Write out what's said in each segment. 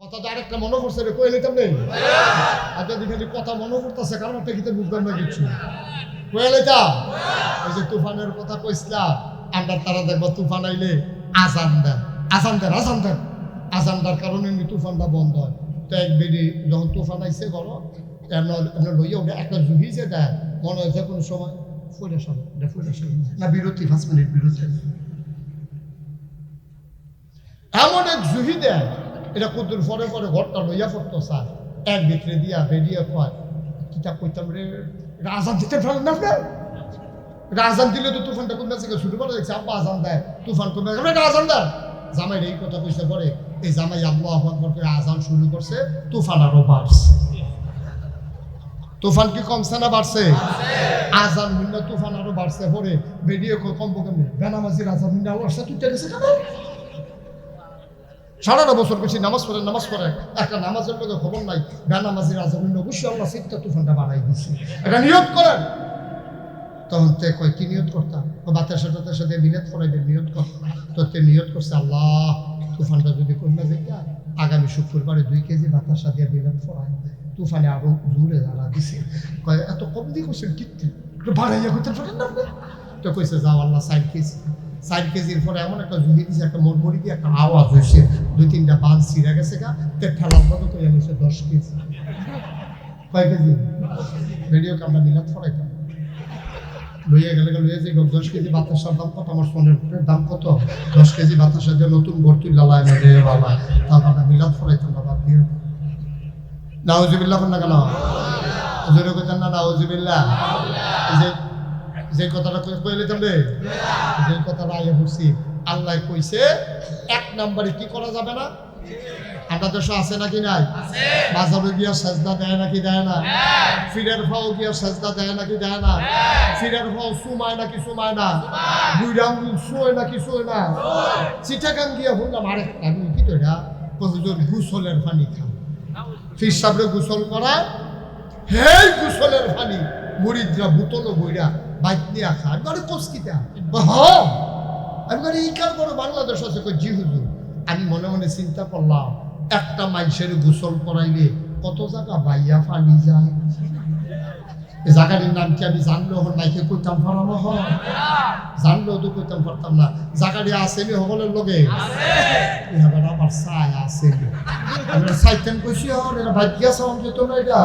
কথা তো আরেকটা মনে করছে রে, কয়ে নিতাম নেই আর যদি খালি কথা মনে করতেছে কারণ একটা কিতে বুঝলাম না কিছু কয়ে নিতাম। ওই যে তুফানের কথা কইসলাম, আমরা তারা দেখবো তুফান আইলে আজান দেন আজান দেন আজান দেন, আজান দেওয়ার কারণে তুফানটা বন্ধ হয়। তো এক বেরি যখন তুফান আইসে বলো এমন লইয়া ওটা একটা জুহি যে দেয় মনে হয় যে কোনো সময় ফুলে সব না বিরতি 5 মিনিট বিরতি এমন এক জুহি দেয়, এটা কদ্দুর পরে পরে ঘরটা লইয়া পড়তো স্যার এক ভিতরে দিয়া বেরিয়ে কয় কিতা কইতাম রে, আজান দিতে পারেন না আপনার? আজান দিলে তো তুফানটা কমে আছে, শুরু করে দেখছি আব্বা আজান দেয় তুফান কমে গেছে, আজান দেয়। জামাই এই কথা কইছে পরে এই জামাই আল্লাহু আকবার করে আজান শুরু করছে, তুফান আরো বাড়ছে। তুফান কি কমছে না বাড়ছে? আজান মিন্না তুফান আরো বাড়ছে। পরে বেরিয়ে কমবো কেমনি বেনামাজির আজান মিন্না আল্লাহর সাথে তুই গেছে কেন? সারাটা বছর বেশি নামাজ পড়ে একটা নামাজের মধ্যে খবর নাই, বেনামাজির আজান মিন্না অবশ্যই আল্লাহ সিটটা তুফানটা বাড়াই দিচ্ছে, এটা নিয়ত করেন। তখন তে কয় কি নিয়ত করতাম? বাতের সাথে মিলাদ ফরাইদের নিয়ত কর। তো তে নিয়ত করছে আল্লাহ তুফানটা যদি কন্যা যেটা আগামী শুক্রবারে 2 কেজি বাতাসা দিয়ে মিলাদ ফরাই, তুফানে আরো জোরে জ্বালা দিছে। কয় এত কম দিয়ে করছেন কিনতে একটু বাড়াইয়া করতে পারেন না? তো কইছে যাও আল্লাহ 4 কেজির পরে এমন একটা জুড়ি দিছে, একটা মরমরি দিয়ে একটা আওয়াজ হয়েছে, 2-3টা বাঁধ ছিঁড়ে গেছে গা, তে ঠেলার মতো কইয়া নিছে 10 কেজি। কয় কেজি? ভিডিও আমরা মিলাদ ফরাইতাম লইয়া যে 10 কেজি বাতাসার দাম কত? আমার সোনের দাম কত? 10 কেজি বাতাসা দিয়ে নতুন ভর্তি লালায় না রে বাবা, তারপর আমরা মিলাদ ফরাইতাম না বাদ দিয়ে। নাউজুবিল্লাহ কোন না কেন? জোরে কইতেন না নাউজুবিল্লাহ? যে কথাটা কই লইতাম রে, যে কথাটা আইয়া পড়ছি আল্লাহ কইছে 1 নম্বরে কি করা যাবে না? আমরা দেশে আছে নাকি নাই? বাজারে গিয়া সাজদা দেয় নাকি দেয় না? ফিরের ফাও গিয়া সাজদা দেয় নাকি দেয় না? ফিরের ফাও সুমায় নাকি সুমায় না? বুইরা আঙ্গুল শুয়ে নাকি শুয়ে না? চিটাগাং গিয়া বললাম আরেকটা কি তো এটা হুজুর গোসলের পানি খা, ফির সাবরে গোসল করা, হেই গোসলের পানি মুরিদরা বোতল বইরা বাইক নিয়ে খা। আমি কষ্টিতা আমি এই কার বড় বাংলাদেশ আছে কই জি হুজুর। আমি মনে মনে চিন্তা করলাম একটা মানুষের গোসল করাইলে কত জায়গা বাইয়া পানি যায়, জায়গাটির নাম কি আমি জানলেও হন মাইকে কইতাম পারানো হয়, জানলেও তো কইতাম পারতাম না। জায়গাটি আসেনি সকলের লগে এবার আমার ছাই আসেনি, আমরা সাইতেন কইছি হন এরা ভাগ্যা সাউন্ড যেত না, এটা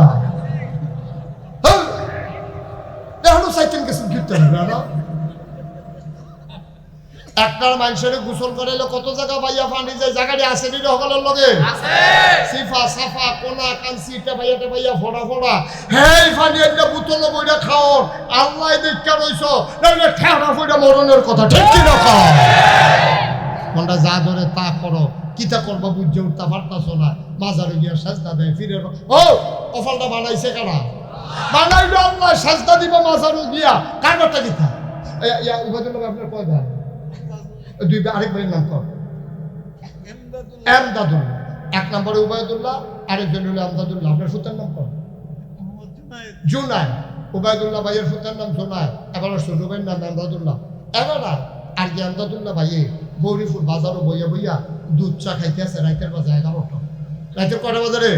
এখনো সাইতেন গেছেন কীর্তন না। একটার মানুষের গোসল করাইলে কত জায়গা বাইয়া পানি যায়, জায়গাটি আসেনি সকলের লগে সিফা সাফা কোনা কানসি এটা বাইয়া ফোড়া ফোড়া, হেই পানি একটা বোতল বইটা খাও আল্লাহ দেখা রইছ নাহলে ঠেড়া ফইটা মরণের কথা, ঠিক কি না? মনটা যা ধরে তা করো, কিতা করবো বুঝে উঠতে পারতাছ না, মাজারে গিয়া সাজদা দেয় ফিরে ও কপালটা বানাইছে কারা? বানাইলো আল্লাহ, সাজদা দিব মাজারে গিয়া কারবারটা কিতা? উবাইদুল্লাহ আপনার কয় ভাই? 2 আরেক ভাইয়ের নাম কর এমদাদুল্লাহ, 1 নম্বরে উবাইদুল্লাহ, আরেকজন হলো এমদাদুল্লাহ। আপনার ফুতার নাম কর জুনায়েদ, উবাইদুল্লাহ ভাইয়ের ফুতার নাম জুনায়েদ, এবার ছোট ভাইয়ের নাম এমদাদুল্লাহ। এবার আর কি এমদাদুল্লাহ ভাইয়ে গৌরীপুর বাজারও বইয়া দুধ চা খাইতে আছে রাইতের বাজে 11টা, রাইতের কটা বাজারে?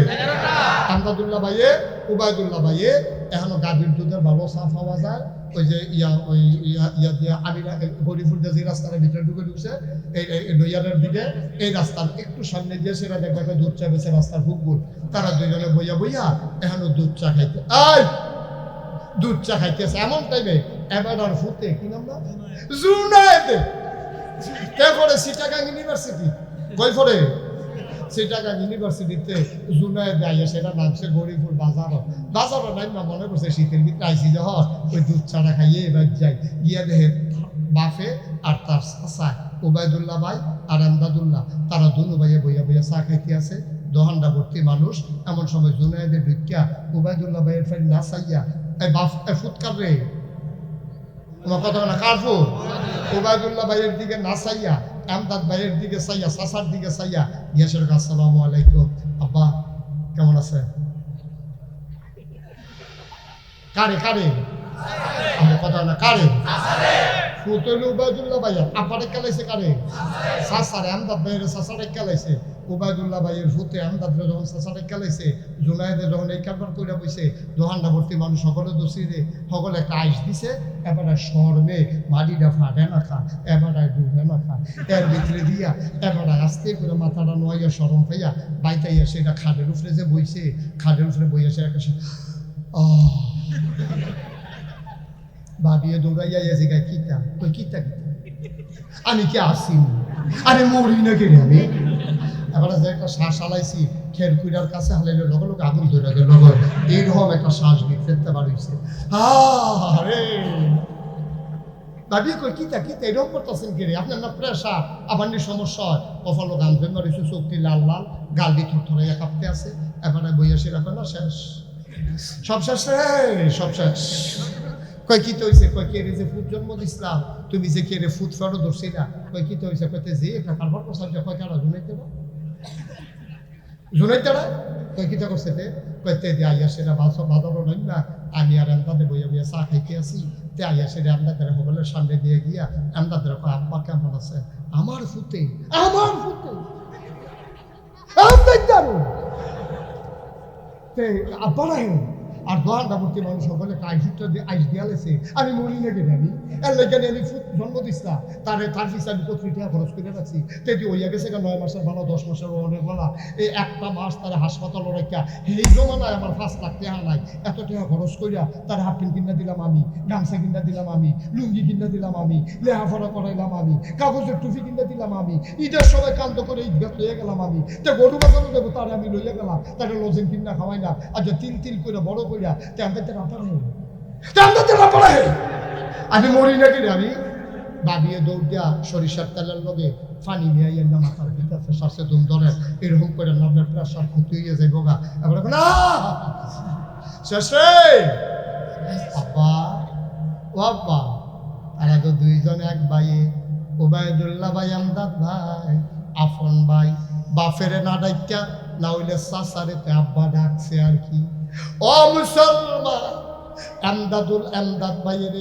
এমদাদুল্লাহ ভাইয়ে উবাইদুল্লাহ ভাইয়ে এখনো গাভীর দুধের ভালো চা পাওয়া যায়। ওই যে ইয়া দিয়া আমিরা হরিপুর যে রাস্তার ভিতরে ঢুকছে এই নৈয়ারের দিকে, এই রাস্তার একটু সামনে দিয়ে সেটা দেখবে দুধ চা বেছে রাস্তার ফুকবুল, তারা দুইজনে বইয়া এখনো দুধ চা খাইতে দুধ চা খাইতেছে। এমন টাইমে এবার আর ফুতে কি নাম না জুনায়েদ তারপরে চিটাগাং ইউনিভার্সিটি গইফরে চিটাগাং ইউনিভার্সিটিতে জুনায়েদ আইয়া সেটা নামছে গরিপুর বাজারও নাই না, মনে করছে শীতের ভিতরে আইসি যখন ওই দুধ চাটা খাইয়ে এবার যাই গিয়া দেখে বাফে আর তার চাচা উবাইদুল্লাহ ভাই আর এমদাদুল্লাহ তারা দুনু ভাইয়ে বইয়া চা খাইতে আছে, দোহানটা ভর্তি মানুষ। এমন সময় জুনায়েদের ঢুকিয়া উবাইদুল্লাহ ভাইয়ের ফের না চাইয়া এই বাফ ফুৎকার রে তোমার কথা না কার ফুট? উবাইদুল্লাহ ভাইয়ের দিকে না চাইয়া এমদাদ ভাইয়ের দিকে চাইয়া চাচার দিকে চাইয়া গিয়াসের আসসালামু আলাইকুম আব্বা কেমন আছে? কারে আমার কথা না কারে ফুতল উবায়দুল্লাহ ভাইয়া আপারে খেলাইছে কারে সাসারে আমদাদ ভাইয়ের সাসারে খেলাইছে উবায়দুল্লাহ ভাইয়ের ফুতে আমদাদরে যখন সাসারে খেলাইছে জুনায়েদে যখন এই কারবার করে বইছে দোহান্ডা ভর্তি মানুষ সকলে দোষীরে সকলে একটা আইস দিছে এবারে শর্মে মাটিটা ফাটে না খা এবারে ডুবে না খা এর ভিতরে দিয়া এবারে আস্তে করে মাথাটা নোয়াইয়া সরম পাইয়া বাইতাইয়া সেটা খাটের উপরে যে বইছে খাটের উপরে বইয়া সে একটা ভাবিয়ে দৌড়াইয়া জায়গায় কিতা কই কিতা কিতা আমি কি আসিনি আরে মরি না কেন আমি এবারে যে একটা শ্বাস হালাইছি খের কুইরার কাছে হালাইলে লগে লগে আগুন ধরে গেল এইরকম একটা শ্বাস নিয়ে ফেলতে পারিছে আরে ভাবি কই কিতা কিতা এরকম করতেছেন কে রে আপনার না প্রেশার আবার নি সমস্যা হয় কপালো গান ফেল মারিছে চোখটি লাল লাল গাল দিয়ে থরথরাইয়া কাঁপতে আছে এবারে বইয়া সেরা না শেষ সব শেষ রে সব শেষ কয় কি তো হইছে কয় কে রে যে ফুট জন্ম দিছিলাম তুমি যে কে রে ফুট ফেরো ধরছি না কয় কি তো হইছে কয়তে যে একটা কারবার প্রসাদ কয় কারা জুনাইতে না জুনাইতে না কয় কিতা করছে তে কয়তে দিয়ে আইয়া সেটা বাজারও নই না আমি আর আমদাদে বইয়া বইয়া চা খাইতে আসি তে আইয়া সেটা আমদাদের সকলের সামনে দিয়ে গিয়া আমদাদের কয় আব্বা কেমন আছে আমার ফুটে আব্বা নাই আর দোয়ানটা ভর্তি মানুষ সকলে আইস দিয়া লেছে আমি মরি না কেন আমি এর লেগে আমি ফুট জন্ম দিছিলাম তার পিছিয়ে আমি 25 টাকা খরচ করে রাখছি তেটি হইয়া গেছে 9 মাসের ভালো 10 মাসের অনেক ভালো এই একটা মাস তার হাসপাতাল রাখা এই জমানায় আমার 5 লাখ টাকা নাই এত টাকা খরচ করিয়া তার হাফ প্যান্ট কিনা দিলাম আমি গামছা কিনা দিলাম আমি লুঙ্গি কিনা দিলাম আমি লেহাপড়া করাইলাম আমি কাগজের টুপি কিনা দিলাম আমি ঈদের সময় কান্ত করে ঈদ গাছ লইয়া গেলাম আমি তে গরু বাজারও দেবো তার আমি লইয়া গেলাম তারা লজেন কিনা খাওয়াই না আজ তিল করে বড় কইরা আমি মরি নাকি রে আমি ভাবিয়ে দৌড় দিয়া সরিষার তেলের লগে পানি নিয়ে না মাথার ভিতরে শ্বাসে দুম ধরে এরকম করে আপনার প্রেশার ক্ষতি হয়ে যায় বোগা এবার শেষে আব্বা ও আব্বা তারা তো দুইজন এক ভাইয়ে ওবায়দুল্লাহ ভাই আমদাদ ভাই আফন ভাই বাফেরে না ডাইকা না হইলে চাচারেতে আব্বা ডাকছে আর কি ও মুসলমান আমদাদ ভাইয়ের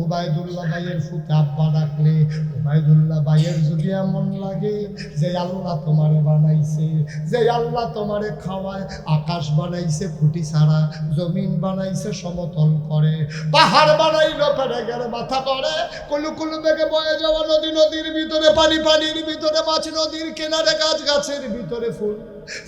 ওবায়দুল্লাহ ভাইয়ের ফুতে আব্বা ডাকলে ওবায়দুল্লাহ ভাইয়ের যদি এমন লাগে যে আল্লাহ তোমারে বানাইছে যে আল্লাহ তোমারে খাওয়ায় আকাশ বানাইছে খুঁটি ছাড়া জমিন বানাইছে সমতল করে পাহাড় বানাইলো পেরেগের মাথা করে কুলু কুলু বেগে বয়ে যাওয়া নদী নদীর ভিতরে পানির ভিতরে মাছ নদীর কিনারে গাছের ভিতরে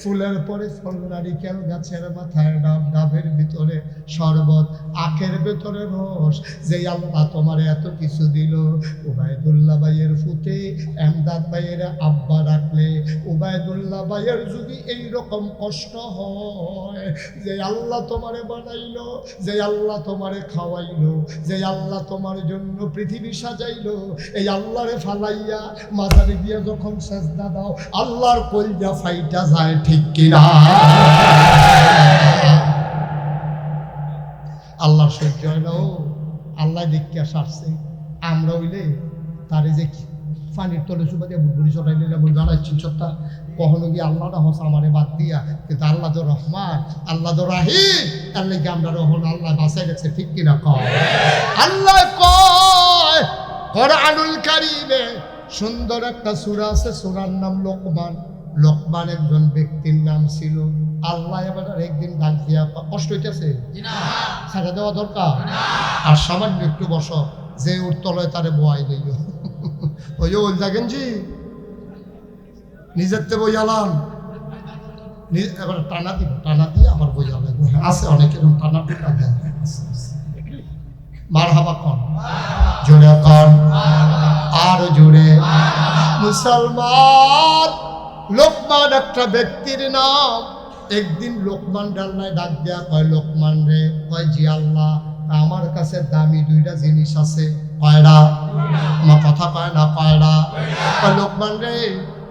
ফুলের পরে ফল নারিকেল গাছের মাথায় ডাবের ভিতরে শরবত আখের ভিতরে রস যে আল্লাহ তোমারে এত কিছু দিল ওবায়দুল্লাহ ভাইয়ের ফুতে আমদাদ ভাইয়ের আব্বা রাখলে ওবায়দুল্লাহ ভাইয়ের যদি এইরকম কষ্ট হয় যে আল্লাহ তোমারে বানাইলো যে আল্লাহ তোমারে খাওয়াইলো যে আল্লাহ তোমার জন্য পৃথিবী সাজাইলো এই আল্লাহরে ফালাইয়া মাজারে গিয়ে যখন সেজদা দাও আল্লাহর কলজা ফাইটা যায় ঠিক কিনা আল্লাহর সহ্য হয় না ও আল্লাহ দেখিয়া সারছে আমরা হইলে তারে যে পানির তলে সুবা দিয়ে বুড়ি চটাইলে দাঁড়াচ্ছি ছোট্টা কখনো গিয়ে আল্লাহটা হস আমারে বাদ দিয়া কিন্তু আল্লাহ তো রহমান আল্লাহ তো রাহিম আল্লাহ আমরা রহমান আল্লাহ বাঁচাই গেছে ঠিক কিনা কয় আল্লাহ কয় কোরআনুল কারীমে সুন্দর একটা সূরা আছে সূরার নাম লোকমান একজন ব্যক্তির নাম ছিল আল্লাহ এবার একদিন ডাক দিয়া কষ্ট হইতেছে ছাড়া দেওয়া দরকার আর সামান্য একটু বসো যে ওর তলায় তারে বয়াই দিল ওই ওই দেখেন জি নিজের তে বইয়ালাম এবার টানা দিয়ে আবার বইয়ালাম আছে অনেক এরকম টানা টুকা দেয় মার হাবা কন জোরে কন আর জোরে মুসলমান লোকমান একটা ব্যক্তির নাম একদিন লোকমান ডাল্লায় ডাক দেয়া কয় লোকমান রে কয় জি আল্লাহ আমার কাছে দামি 2টা জিনিস আছে কয়টা আমার কথা কয় না কয়টা কয় লোকমান রে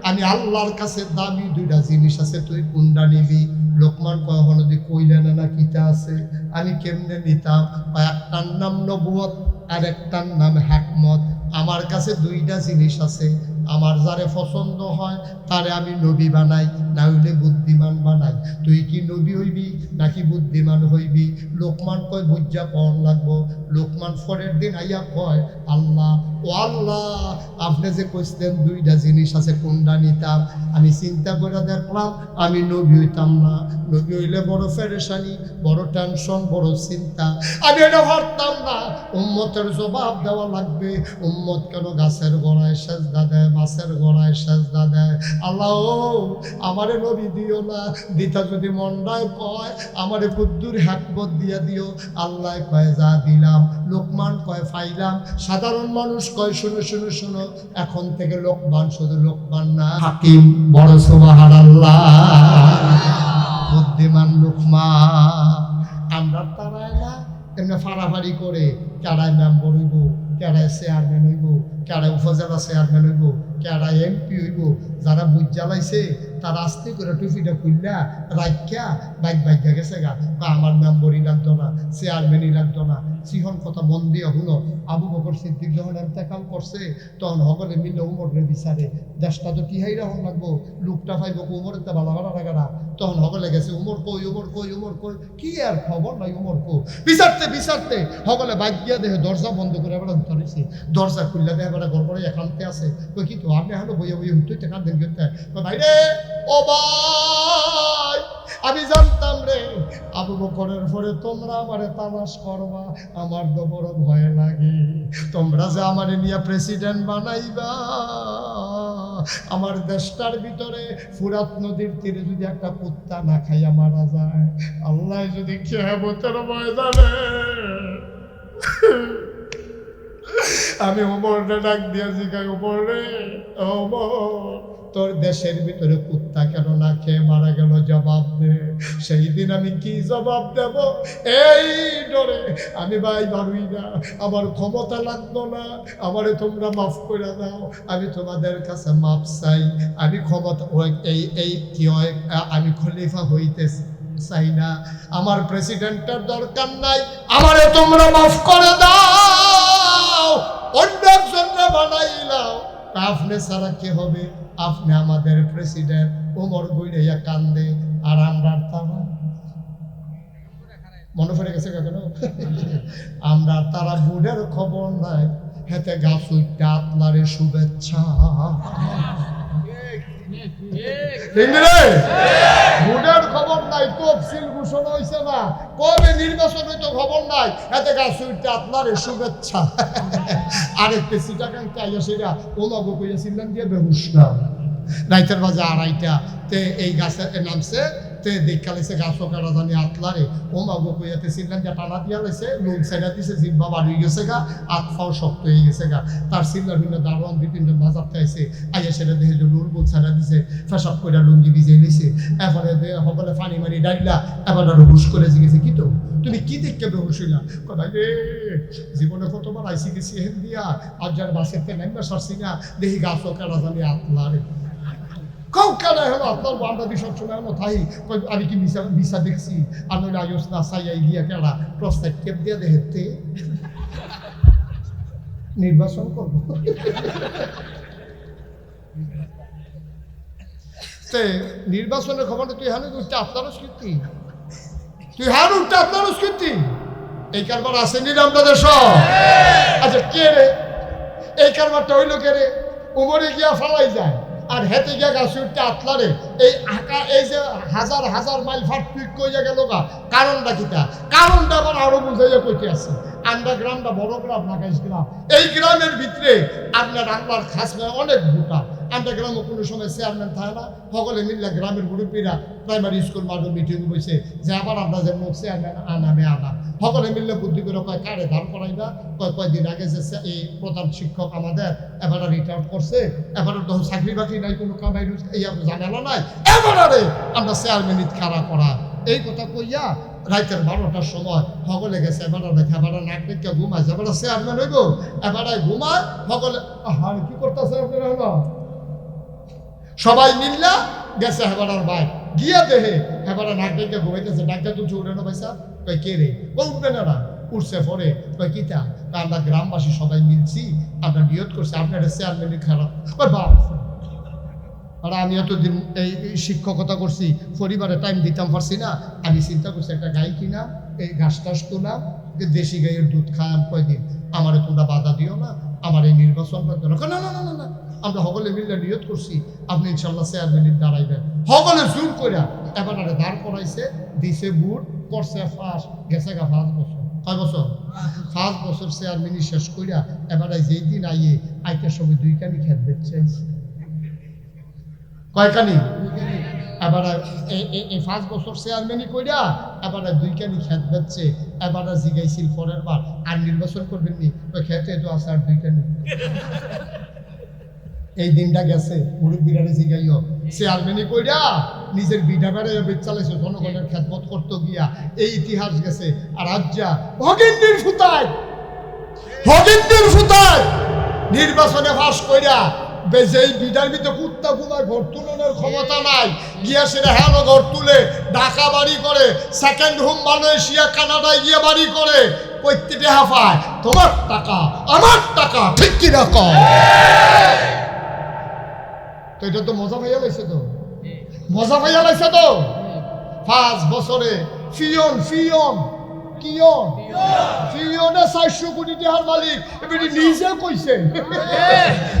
আমি আল্লাহর কাছে দামি 2টা জিনিস আছে তুই কোনটা নিবি লোকমান কয় হনদি কইলে না কিতা আছে আমি কেমনে নিতাম একটার নাম নবুয়ত আর একটার নাম হিকমত আমার কাছে 2টা জিনিস আছে আমার যারে পছন্দ হয় তারে আমি নবী বানাই না হইলে বুদ্ধিমান বানাই তুই কি নবী হইবি নাকি বুদ্ধিমান হইবি লোকমান কয় বুঝা কন লাগবো। লোকমান পরের দিন আইয়া কয়, আল্লাহ ও আল্লাহ, আপনি যে কইছেন দুইটা জিনিস আছে, কোনটা নিতাম? আমি চিন্তা করে দেখলাম আমি নবী হইতাম না। নবী হইলে বড় পেরেশানি, বড় টেনশন, বড় চিন্তা, আমি এটা পারতাম না। উম্মতের জবাব দেওয়া লাগবে। উম্মত কেন গাছের গোড়ায় সেজদা দেয়, মাছের গোড়ায় সেজদা দেয়? আল্লাহ ও আমারে নবী দিও না, দিতা যদি মন্ডায় কয় আমারে কুদ্দুর হ্যাকবত দিয়া দিও। আল্লাহ কয় যা দিলাম। লোকমান কয় ফাইলাম। সাধারণ মানুষ কয় শুনো শুনো শুনো, এখন থেকে লোকমান শুধু লোকমান না, হাকিম, বড় সুবহানাল্লাহ, বুদ্ধিমান লোকমান। আমরা তারাই না এমনি ফাড়াফাড়ি করে কেড়ায় মেম্বর হইব, কেড়ায় চেয়ারম্যান হইব, কেড়ায় উপজেলা চেয়ারম্যান হইব, কেড়ায় এমপি হইব। যারা বুঝ জ্বালাইছে তারা আস্তে করে টুপিটা খুললা রাখিয়া বাইক গেছে গা, বা আমার মেম্বরই লাগতো না, চেয়ারম্যানই লাগতো না। সিহন কথা মন দিয়ে হলো, আবু বকর সিদ্দিক যখন এন্তেকাল করছে তখন সকলে মিলে উমরে বিচারে, দেশটা তো টিহাই রাখুন লাগবো, লোকটা পাইব উমরের তো ভালো ভালো টাকা। তখন সকলে গেছে উমর কই, উমর কই, উমর কই, কি আর খবর নাই উমর কো। বিচারতে বিচারতে সকলে বাইক গিয়া দেখে দরজা বন্ধ করে এবার ধরেছে। দরজা খুললে দেখে এবার গড়বড়ে একান্তে আছে। কই কি তো আপনি হলো বইয়া বইয়া হুতুই টাকা দেন গেতে। ভাই রে ও ভাই, আমি জানতাম রে আবু বকরের পরে তোমরা আমারে তালাশ করবা, আমার তো বড় ভয় লাগে। তোমরা যে আমারে নিয়ে প্রেসিডেন্ট বানাইবা, আমার দেশটার ভিতরে ফুরাত নদীর তীরে যদি একটা কুত্তা না খাইয়া মারা যায়, আল্লাহ যদি কিয়ামতের ময়দানে আমি ওমরে ডাক দিয়া জিগাই, ওমর রে ওমর, তোর দেশের ভিতরে কুত্তা কেন না খেয়ে মারা গেল, জবাব দে। সেই দিন আমি কি জবাব দেব? এই ডরে আমি ভাই বাড়ুই না, আমার ক্ষমতা লাগতো না, আমারে তোমরা মাফ করে দাও, আমি তোমাদের কাছে মাফ চাই। আমি ক্ষমতা এই এই কি হয়, আমি খলিফা হইতে চাই না, আমার প্রেসিডেন্টের দরকার নাই, আমারে তোমরা মাফ করে দাও, অন্য একজনরা বানাইলাও। আপনি ছাড়া কে হবে? আপনি আমাদের প্রেসিডেন্ট। ওমর গুইড়াইয়া কান্দে। আর আমরা তারা মনে পড়ে গেছে কেন? আমরা তারা বুড়ের খবর নাই, হেতে গাছ উইটা আপনারে শুভেচ্ছা। বুড়ের খবর নাই, তফসিল ঘোষণা হয়েছে না, কবে নির্বাচন হইতো খবর নাই, এতে গাছ উইটা আপনারে শুভেচ্ছা। আরেকটা সিটাকাঙ্কে আইয়া সেটা ওমাগো কইয়াছিলেন দিয়ে বেহুশ না, রাইতের বাজে 2:30 তে এই গাছে নামছে, তে দেখালেছে গাছও কাটা জানি আতলারে। ওমাগো কইয়াতে ছিলেন যে টানা দিয়া লাইছে, লোক সাইডা দিছে, জিব্বা বাড়ি গেছে গা, আতফাও শক্ত হয়ে গেছে গা। তার সিল্লার ভিন্ন দারোয়ান 2-3জন বাজার খাইছে, আইয়া সেটা দেখে যে লুর বুল ছাড়া দিছে, ফেসাব করে লুঙ্গি ভিজে নিছে। এরপরে সকলে পানি মারি ডাইলা, এবার আরো হুশ করে জিগেছে, কি তো তুমি কি দেখতে বেহুশ হইলা? ভাই রে জীবনে কতবার আইসি গেছি হেন দিয়া, আর যার বাসের তে নাইবা সারছি না, দেখি গাছও কাটা জানি আতলারে। কাউ কেনা হলো আপনার বান্দাদি সবসময় হলো তাই আমি কি মিশা দেখছি, আর নইলে আয়ুস না সাইয়াই গিয়া কেনা প্রস্তাব কেপ দিয়ে দেখতে নির্বাচন করবো। নির্বাচনের খবরটা তুই হানে উঠতে আপনারও স্মৃতি, তুই হার উঠতে আপনারও স্মৃতি, এই কারবার আসেনি আপনাদের সব। আচ্ছা কে রে এই কারবারটা হইলো কে রে? উমরে গিয়া ফালাই যায়, আর হেতে গিয়া গাছ উঠতে আতলারে। এই আঁকা এই যে হাজার হাজার মাইল ফাট পিক কইয়া গেল গা, কারণটা কিটা? কারণটা আবার আরো বুঝাইয়া কইতে আছে। আমরা গ্রামটা বড় গ্রাম, নাগাইশ গ্রাম, এই গ্রামের ভিতরে আপনার আল্লাহর খাস অনেক ভোটার। আমরা গ্রামে কোনো সময় চেয়ারম্যান থাকে না, সকলে মিললে গ্রামের মুরব্বীরা প্রাইমারি স্কুল মাঠে মিটিং বসে যে আবার আমরা যে চেয়ারম্যান আনামে আনা, সকলে মিললে বুদ্ধি করে কয় কারে ধার করাইবা, কয়দিন আগে যে এই প্রধান শিক্ষক আমাদের এবার রিটায়ার করছে, এবার তখন চাকরি বাকরি নাই, কোনো কামাই জানালা নাই, এবারে আমরা চেয়ারম্যান খাড়া করা। এই কথা কইয়া রাইতের 12টার সময় সকলে গেছে, এবার দেখে এবার নাক দেখে ঘুমাইছে, এবার চেয়ারম্যান হইব, এবারে ঘুমায় সকলে। কি করতেছে আপনারা? হলো সবাই মিল্লা গেছে হেবারার ভাই, গিয়া দেহে হেবারা নাক ডেকে ঘুমাইতেছে। ডাক্তার তুলছে, উঠে না পয়সা? কই কে রে? ও উঠবে না, উঠছে পরে। কই কিতা? আমরা গ্রামবাসী সবাই মিলছি, আমরা নিয়ত করছি আপনার চেয়ারম্যান খারাপ। ওই বাপ আর আমি এতদিন এই শিক্ষকতা করছি, পরিবারে টাইম দিতাম পারছি না। আমি চিন্তা করছি একটা গাই কিনা, এই ঘাস টাস তোলা, দেশি গাইয়ের দুধ খাওয়ান কয়দিন, আমারে তোমরা বাধা দিও না, আমার এই নির্বাচন করতে না। না না না না, আমরা সকলে মিলে নিয়ত করছি আপনি ইনশাল্লাহ চেয়ারম্যানের দাঁড়াইবেন। সকলে জোর কইরা এবারে দাঁড় করাইছে, দিছে বুট, করছে ফাঁস, গেছে গা 5 বছর। কয় বছর? 5 বছর চেয়ারম্যানই শেষ কইরা এবারে যেই দিন আইতে সময় 2 কানি খেত বেচছে। কয়খানি? এবার এই 5 বছর চেয়ারম্যানই কইরা এবারে 2 কানি খেত বেচছে। এবারে জিগাইছিল পরের বার আর নির্বাচন করবেন নি, ওই খেতে তো আছে আর 2 কানি। এই দিনটা গেছে, মুরব্বীরারে জিগাইও চেয়ারম্যানই কইরা নিজের বিডা বেড়াইয়া বেচ চালাইছে, জনগণের খেদমত করতে গিয়া এই ইতিহাস গেছে। আর আজ্জা ভগিন্দির ফুতায় নির্বাচনে ফাঁস কইরা যেই বিডার ভিতরে কুত্তা ঘুমায়, ঘর তুলনের ক্ষমতা নাই, গিয়া সেটা হেন ঘর তুলে ঢাকা বাড়ি করে, সেকেন্ড হোম মালয়েশিয়া কানাডায় গিয়ে বাড়ি করে, প্রত্যেকে হাফায় তোমার টাকা আমার টাকা, ঠিক কি রকম? তো এটা তো মজা পাইয়া লাইছে, তো মজা পাইয়া লাইছে তো। 5 বছরে ফিওনে 400 কোটি টাকার মালিক, এবারে নিজে কইছে,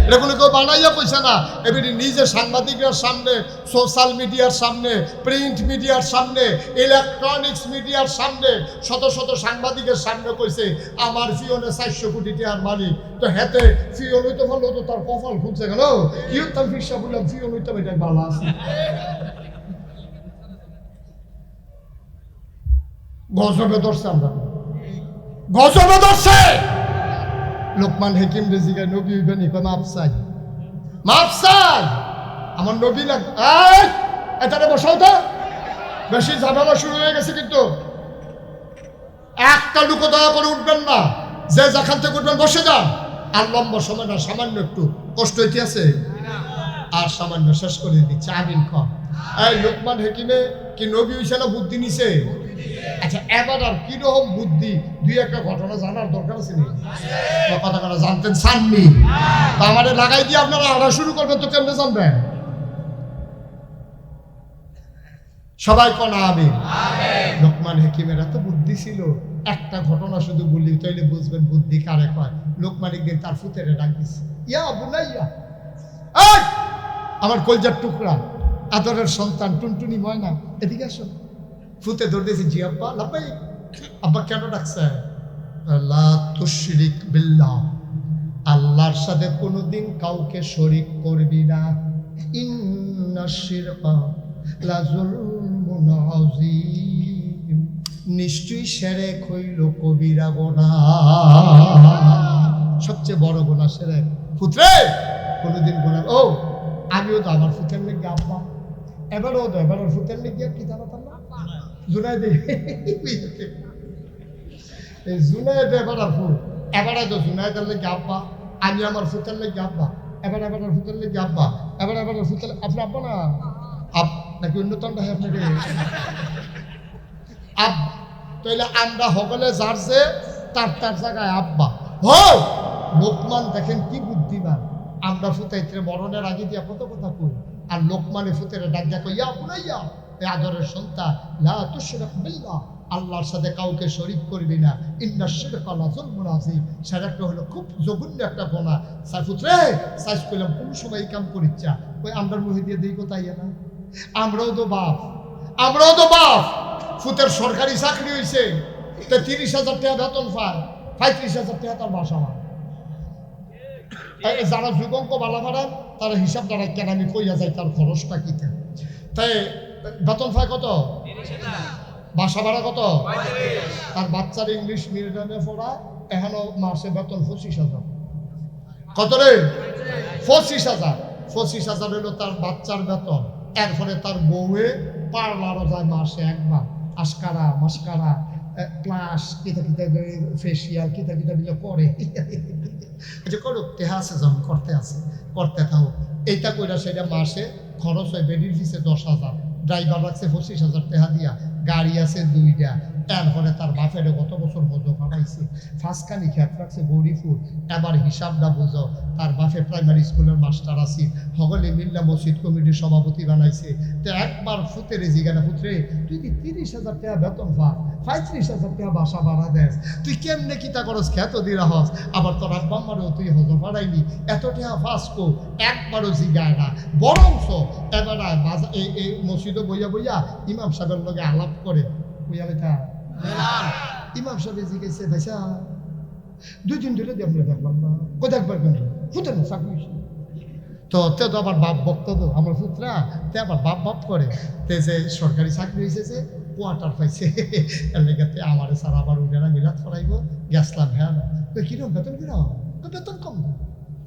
এটা কোনো কেউ বানাইয়া কইছে না। এবারে নিজে সাংবাদিকদের সামনে, সোশ্যাল মিডিয়ার সামনে, প্রিন্ট মিডিয়ার সামনে, ইলেকট্রনিক্স মিডিয়ার সামনে, শত শত সাংবাদিকের সামনে কইছে আমার ফিওনে 400 কোটি টাকার মালিক। তো হেতে ফিওন হইতে ভালো, তো তার কপাল খুঁজছে গেল, ইউতাম ফিসা বললাম ফিওন হইতে এটা ভালো আছে। গজবে ধরছে, আমরা গজবে ধরছে। লোকমান হাকিম রেজিগা নবী হইবেন, মাপ চাই আমার নবী লাগ। এটারে বসাও তো, বেশি ঝামেলা শুরু হয়ে গেছে। কিন্তু একটা লুকো দয়া করে উঠবেন না, যে যেখান থেকে উঠবেন বসে যান। আর লম্বা সময় না, সামান্য একটু কষ্ট হইতে আছে, আর সামান্য শেষ করে দিচ্ছে। আমিন কম। এই লোকমান হাকিমে কি নবী হইছে না বুদ্ধি নিছে? আচ্ছা, এবার আর কিরকম বুদ্ধি, 2-1টা ঘটনা জানার দরকার আছে নি? কথা কথা জানতেন চাননি, তা আমাদের লাগাই দিয়ে আপনারা আড়া শুরু করবেন, তো কেমনে জানবেন? সবাই কোন আমিন। লোকমান হাকিমের এত বুদ্ধি ছিল, একটা ঘটনা শুধু বলি তাইলে বুঝবেন বুদ্ধি কারে কয়। লোকমান একদিন তার ফুতেরে ডাক দিচ্ছে, ইয়া বুলাইয়া, এই আমার কলজার টুকরা, আদরের সন্তান টুনটুনি ময়না, এদিকে আসো। ফুতে ধরে দিয়েছে, জি আব্বা। লাব্বাই। আব্বা কেন ডাকছে? লা তুশরিক বিল্লাহ, আল্লাহর সাথে কোনোদিন কাউকে শরীক করবি না। ইন্নাশ শিরকা লা যুলমুন আযীম, নিশ্চয়ই শিরক হইল কবিরা গুনাহ, সবচেয়ে বড় গুনাহ শিরক। পুত্রে কোনোদিন গুনাহ, ও আমিও তো আমার ফুতের লেগে আব্বা, এবারও তো এবার ফুতের লেগে কি জানাতাম না, জুনাইদ এবার ফুল, এবারে তো জুনাইদের লেগে আব্বা, আমি আমার ফুতের লেগে আব্বা, এবার ফুতের লেগে আব্বা, এবার ফুতের আপনি আব্বা না নাকি অন্যতমটা হয় আপনাকে আব্বা। তাইলে আমরা সকলে যার যে তার জায়গায় আব্বা। লোকমান দেখেন কি বুদ্ধিমান, আমরা ফুতাইতে মরণের আগে দিয়া কত কথা কই, আর লোকমানে ফুতের ডাক দেখো, ইয়া বুলাইয়া, এই আদরের সন্তান, লা তুশরিক বিল্লাহ, আল্লাহর সাথে কাউকে শরীক করবি না। ইন্নাশ শিরকা লা যুলমুন আযীম, সেটা হলো খুব জঘন্য একটা গুনাহ। পুত্রে সাইজ করলাম কোন সময় এই কাম করিচ্ছা, ওই আমরার মুখে দিয়ে দিই কোথায় না? আমরাও তো বাপ, ফুতের সরকারি চাকরি হয়েছে, 30,000 টাকা বেতন পায়, 35,000 টাকা তার বাসা হয়। যারা যুগঙ্ক বালা ভাড়ান তারা হিসাব দ্বারা কেন আমি কইয়া যাই তার খরচটা কিতে। তাই বেতন পায় কত, বাসা ভাড়া কত, তার বাচ্চার ইংলিশ মিডিয়ামে পড়ায়, এখনো মাসে বেতন 25,000। কত রে? 25,000। 25,000 হলো তার বাচ্চার বেতন। এরপরে তার বউয়ে পার্লারও যায় মাসে একবার, আস্কারা মাস্কারা প্লাস কিতা কিতা ফেসিয়াল কিতা কিতা দিলে করে। করুক, টেহা আছে যখন করতে থাও। এইটা কইরা সেটা মাসে খরচ হয় বেডির ফিসে 10,000, ড্রাইভার রাখছে 25,000 টাকা দিয়া, গাড়ি আছে 2টা, এরপরে তার বাপের গত বছর হজ ফাটাইছে, ফাঁসকানি খেত রাখছে গৌরীপুর। এবার হিসাবটা বুঝো, তার বাপে প্রাইমারি স্কুলের মাস্টার আছি, হগলে মিল্লা মসজিদ কমিটির সভাপতি বানাইছে। তো একবার ফুতের জিগানা ফুতরে, তুই কি 30,000 টাকা বেতন পা, 35,000 টাকা বাসা ভাড়া দেস, তুই কেমনে কিতা করস খেত দিরা হস, আবার তোর আব্বাম্মারও তুই হজ ফাটাইনি, এত টাকা ফাঁসকো একবারও জিগায় না। বরংস এবার এই মসজিদে বইয়া বইয়া ইমাম সাহেবের লগে আলাপ করে বইয়া বেটা ইমাম সাহেব জিজ্ঞেসে ভাইসা 2 দিন ধরে আমরা দেখলাম না, কোথায় একবার কেন ফুটে না চাকরি। তো তে তো আবার বাপ বক্তব্য আমার পুত্রা, তে আবার বাপ করে, তে যে সরকারি চাকরি হয়েছে যে কোয়ার্টার পাইছে, এর লেগে আমার স্যার আবার উঠে না মিলাদ ফরাইব গেছলাম। হ্যাঁ না কিরম বেতন কিরম? বেতন কম না,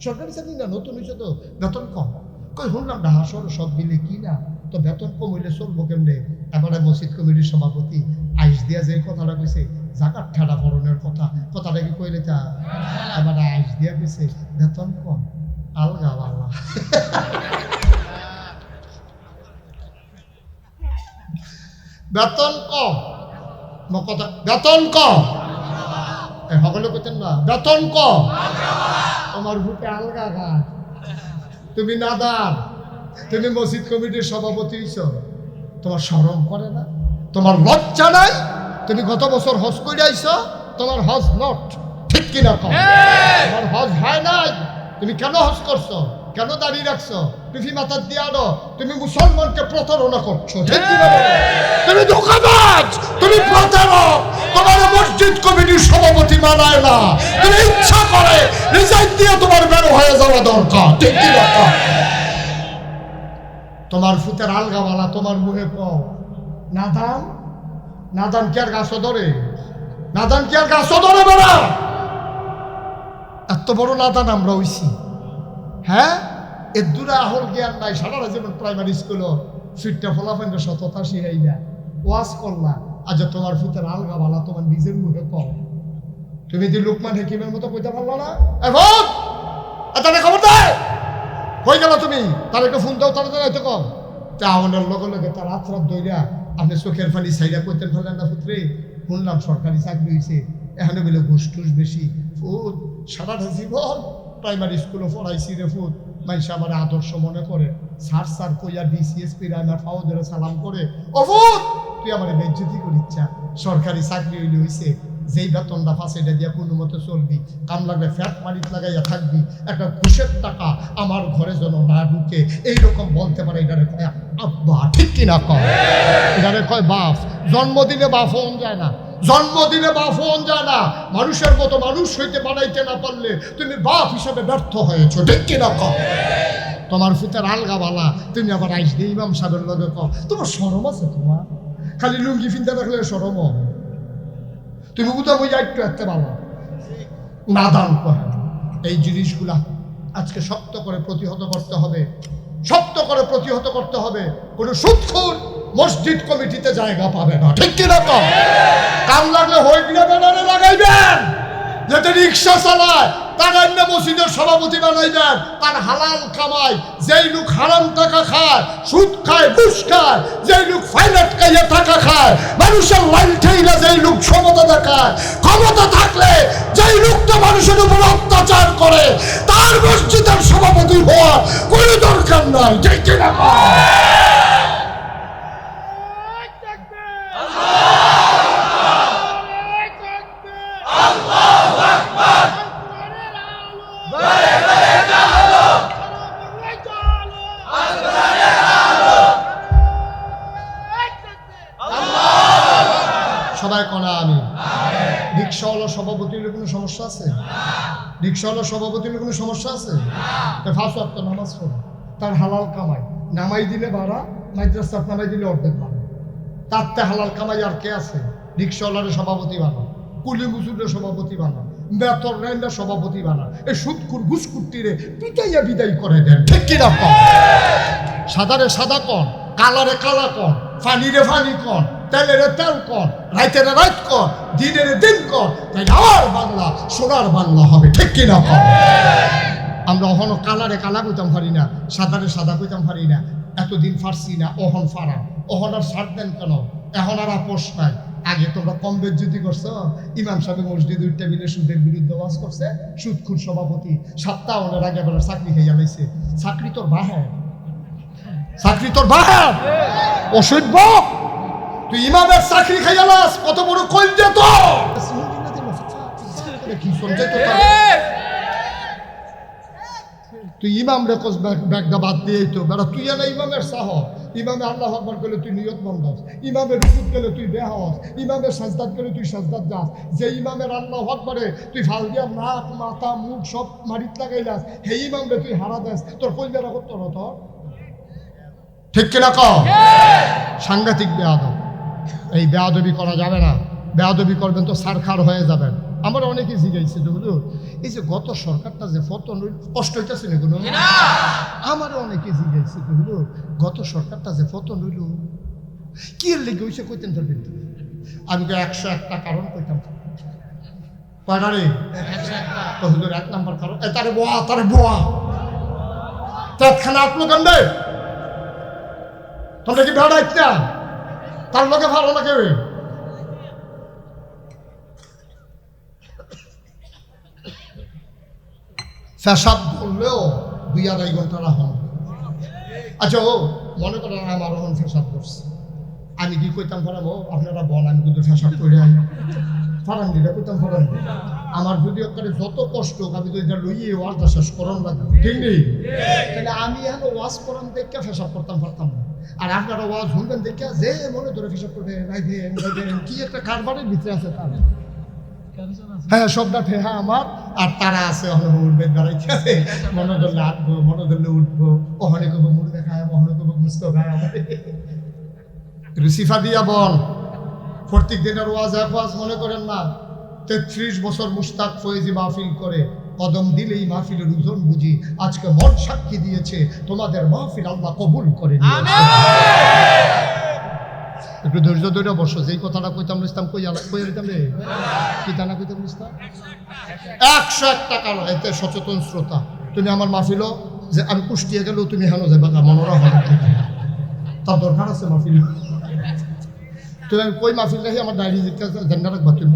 সরকারি চাকরি না, নতুন হয়েছে তো বেতন কম। কই শুনলাম ঢাকা শহর সব মিলে কি না, তো বেতন কম হইলে চলবো কেমনে? এবারে মসজিদ কমিটির সভাপতি আইস দিয়া যে কথাটা কইছে, জাকাত ঠাডা ফরনের কথাটা কি কইলে তা এবার আইস দিয়া কইছে বেতন কম, আলগা বালা। বেতন কম, কথা বেতন কম, সকলে কইতেন না বেতন কম, তোমার বুকে আলগা গা, তুমি নাদান, তুমি মসজিদ কমিটির সভাপতি হইছ, তোমার শরম করে না? তোমার লজ্জা নাই? তুমি গত বছর হজ করে আইছ, তোমার হজ নট, ঠিক কিনা কম? তোমার হজ হয় নাই, তুমি কেন হজ করছো? কেন দাঁড়িয়ে রাখছো? টুপি মাথার দিয়ে আনো, তুমি মুসলমানকে প্রতারণা করছো, ঠিক কিনা? তুমি ধোঁকাবাজ, তুমি প্রতারক, তোমার মসজিদ কমিটির সভাপতি মানায় না, তুমি ইচ্ছা করে রিজাইন দিয়ে তোমার বের হয়ে যাওয়া দরকার, ঠিক কিনা? তোমার ফুতের আলগাওয়ালা তোমার মুখে কও নাদান, নাদান কি আর গাছ ধরে? নাদান কি আর গাছ ধরে? বেড়া এত বড় নাদান আমরা হইছি, হ্যাঁ? এর দূরে আহল জ্ঞান নাই, সারা জীবন প্রাইমারি স্কুল ফিটটা ফলাফেন্ডের সততা শিখাই না, ওয়াজ করলা। আজ তোমার ফুতের আলগাওয়ালা তোমার নিজের মুখে কও, তুমি যে লোকমান হাকিমের মতো কইতে পারলো না? এ খবর দেয় হয়ে গেল, তুমি তার একটা ফোন দাও, তার এত কম চাওয়ানোর লগে লগে তার রাত দইরা আপনি চোখের ফানি সাইডা করতেন ফেলেন না পুত্রে, শুনলাম সরকারি চাকরি হয়েছে, এখানে বলে ঘুষ টুস বেশি। ফুট সারাটা জীবন প্রাইমারি স্কুলে পড়াইছি রে ফুট, মানুষ আমার আদর্শ মনে করে, স্যার স্যার কইয়া ডিসিএসপি আমার পাও ধরে সালাম করে, ও ফুট তুই আমার বেজ্জতি করিচ্ছা, সরকারি চাকরি হইলে হয়েছে, যেই বেতনটা পাস এটা দিয়া কোনো মতো চলবি, কাম লাগলে ফ্যাট মারিত লাগাইয়া থাকবি, একটা ঘুষের টাকা আমার ঘরে যেন না ঢুকে, এইরকম বলতে পারে। এটারে কয় আব্বা, ঠিক কিনা কয়? এটারে কয় বাপ। জন্মদিনে বাপ হন যায় না, জন্মদিনে বাপ হন যায় না, মানুষের মতো মানুষ হইতে বানাইতে না পারলে তুমি বাপ হিসাবে ব্যর্থ হয়েছো, ঠিক কিনা কয়? তোমার ফুতের আলগাওয়ালা, তুমি আবার আইস দিয়ে ইমাম সাহেবের লগে কও, তোমার শরম আছে? তোমার খালি লুঙ্গি ফিনতে রাখলে শরম হবে, তুমি কোথাও বই একটু এতে ভালো নাদান করে। এই জিনিসগুলা আজকে শক্ত করে প্রতিহত করতে হবে, শক্ত করে প্রতিহত করতে হবে। কোনো সুদখোর মসজিদ কমিটিতে জায়গা পাবে না, ঠিক কিনা? কাম লাগলে হইবিনা ব্যানারে লাগাইবেন, যাতে রিক্সা চালায় তার অন্য মসজিদের সভাপতি বানাইবেন, তার হালাল কামাই। যেই লোক হারাম টাকা খায়, সুদ খায়, ঘুষ খায়, যেই লোক ফাইনাট খাইয়া টাকা খায়, মানুষের লাইন ঠেইলা যেই লোক ক্ষমতা দেখায়, ক্ষমতা থাকলে যেই লোকটা মানুষের উপর অত্যাচার করে, তার মসজিদের সভাপতি হওয়ার কোনো দরকার নাই, ঠিক কিনা? সবাই কনা আমি। রিক্সাওয়ালা সভাপতি হলে কোনো সমস্যা আছে? রিক্সাওয়ালা সভাপতি হলে কোনো সমস্যা আছে? ফাঁস ওয়াক্ত নামাজ পড়ে, তার হালাল কামাই, নামাই দিলে ভাড়া, মাদ্রাসাত নামাই দিলে অর্ধেক ভাড়া, তারতে হালাল কামাই আর কে আছে? রিক্সাওয়ালারে সভাপতি বানা, কুলি মুসুরের সভাপতি বানা, বেতন রাইন্ডা সভাপতি বানা, এই সুদকুর ঘুষকুটিরে পিটাইয়া বিদায় করে দেন, ঠিক কিনা? সাদারে সাদা কন, কালারে কালা কন, ফানিরে ফানি কন, তেলেরে তেল কর, রাইতেরে রাইত কর, দিনের দিন কর, তাই আমার বাংলা সোনার বাংলা হবে, ঠিক কিনা? আমরা অহনো কালারে কালা কইতাম পারি না, সাদারে সাদা কইতাম পারি না, এতদিন ফারছি না, অহন ফারা, অহন আর সার দেন কেন? এখন আর আপোষ নাই, আগে তোমরা কম বেজ্জতি করছো। ইমাম সাহেব মসজিদে উঠতে মিলে সুদের বিরুদ্ধে ওয়াজ করছে, সুদখোর সভাপতি সপ্তাহ অনেক আগে বেলা চাকরি খাইয়া লাইছে। চাকরি তোর বাহের, চাকরি তোর বাহের অসভ্য। তুই ইমামের চাকরি খাইয়া লাস, কত বড় কইল তো কি শুনছে তো। তুই ইমাম রে কোস ব্যাগটা বাদ দিয়ে তো বেড়া, তুই না ইমামের সাহ। ইমামে আল্লাহ আকবার গেলে তুই নিয়ত বন্ধস, ইমামের রুকুত গেলে তুই বেহাস, ইমামের সাজদাত গেলে তুই সাজদাত যাস। যে ইমামের আল্লাহ আকবারে তুই ফাল দিয়া নাক মাথা মুখ সব মারিত লাগাইলাস, হে ইমাম রে তুই হারা দেস, তোর কইল রাখত তোর তোর ঠিক কিনা কও? সাংঘাতিক বেয়াদব। এই বেয়াদবি করা যাবে না। বেয়াদবি করবেন তো সারখার হয়ে যাবেন। আমার অনেকে জিজ্ঞাসা তো হুজুর, এই যে গত সরকারটা যে পতন কষ্ট হইতেছে না কোনো, আমারও অনেকে জিজ্ঞাসা তো হুজুর, গত সরকারটা যে পতন হইল কি এর লেগে হইছে কইতেন পারবেন? আমি তো 101টা কারণ কইতাম। কয়টা রে? 101টা। হুজুর 1 নাম্বার কারণ তারে বোয়া তৎক্ষণা আপলো কান্দে তোমরা কি বেড়াইছ না? তার লোকে ভালো লাগে। পেশাব করলেও 2-2.5 ঘন্টা রাখুন। আচ্ছা ও মনে করেন আমার এখন পেশাব করছে, আমি কি কইতাম ফরাবো আপনারা বল আমি কিন্তু পেশাব করে আনি ফরান দিলে কইতাম ফরান। আমার যদি ওখানে যত কষ্ট আমি তো এটা লইয়ে ওয়াজটা শেষ করান লাগবে, ঠিক নেই? তাহলে আমি এখন ওয়াজ করান দেখে পেশাব করতাম পারতাম না। আর আপনারা ওয়াজ শুনবেন দেখে যে মনে ধরে পেশাব করবে কি একটা কারবারের ভিতরে আছে তার। হ্যাঁ সবটা ঠেহা আমার, আর তারা আছে উঠবে দাঁড়াইতে আছে, মনে ধরলে আঁটবো, মনে ধরলে উঠবো, ওখানে কবো মুড়ে খায়, ওখানে কবো গুস্ত খায়। রুসিফা দিয়া বল প্রত্যেক দিনের ওয়াজ মনে করেন না। 33 বছর মুস্তাক ফয়েজি মাহফিল করে, কদম দিলেই মাহফিলের ওজন বুঝি। আজকে মন সাক্ষী দিয়েছে তোমাদের মাহফিল আল্লাহ কবুল করে নিয়েছে। একটু ধৈর্য ধরে বসো। যেই কথাটা কইতাম ইসলাম কইয়া দিতাম রে, কিতা না কইতাম ইসলাম 101টা কারণ। এতে সচেতন শ্রোতা, তুমি আমার মাহফিলও যে আমি কুষ্টিয়া গেলেও তুমি হেন যাবা মনোরা ভালো, তার দরকার আছে মাহফিল। তুমি আমি কই মাহফিল রাখি আমার ডায়েরি জানা রাখবা, তুমি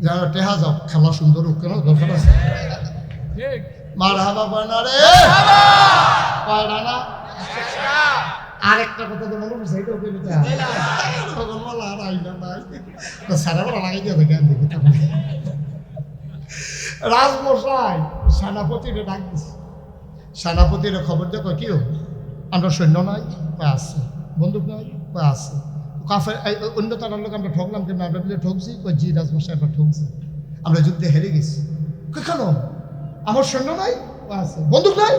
যারা টেহা যাও খেলা সুন্দর হোক কেন দরকার আছে। মার হাবা বানা রে পায়রা না। আরেকটা কথা তো মনে করছে এটাও পেলে সকালবেলা আর আইনা নাই সারাবেলা লাগাই দিয়ে জ্ঞান দেখি। রাজমশাই সেনাপতিরে ডাক দিচ্ছে, সেনাপতিরে খবর দেখো কি আমরা সৈন্য নাই আছে, বন্দুক নাই আছে, কাফের অন্য তারার লোক আমরা ঠকলাম কিন্তু আমরা মিলে ঠকছি। জি রাজমশাই আমরা ঠকছি, আমরা যুদ্ধে হেরে গেছি। কেন? আমার সৈন্য নাই আছে, বন্দুক নাই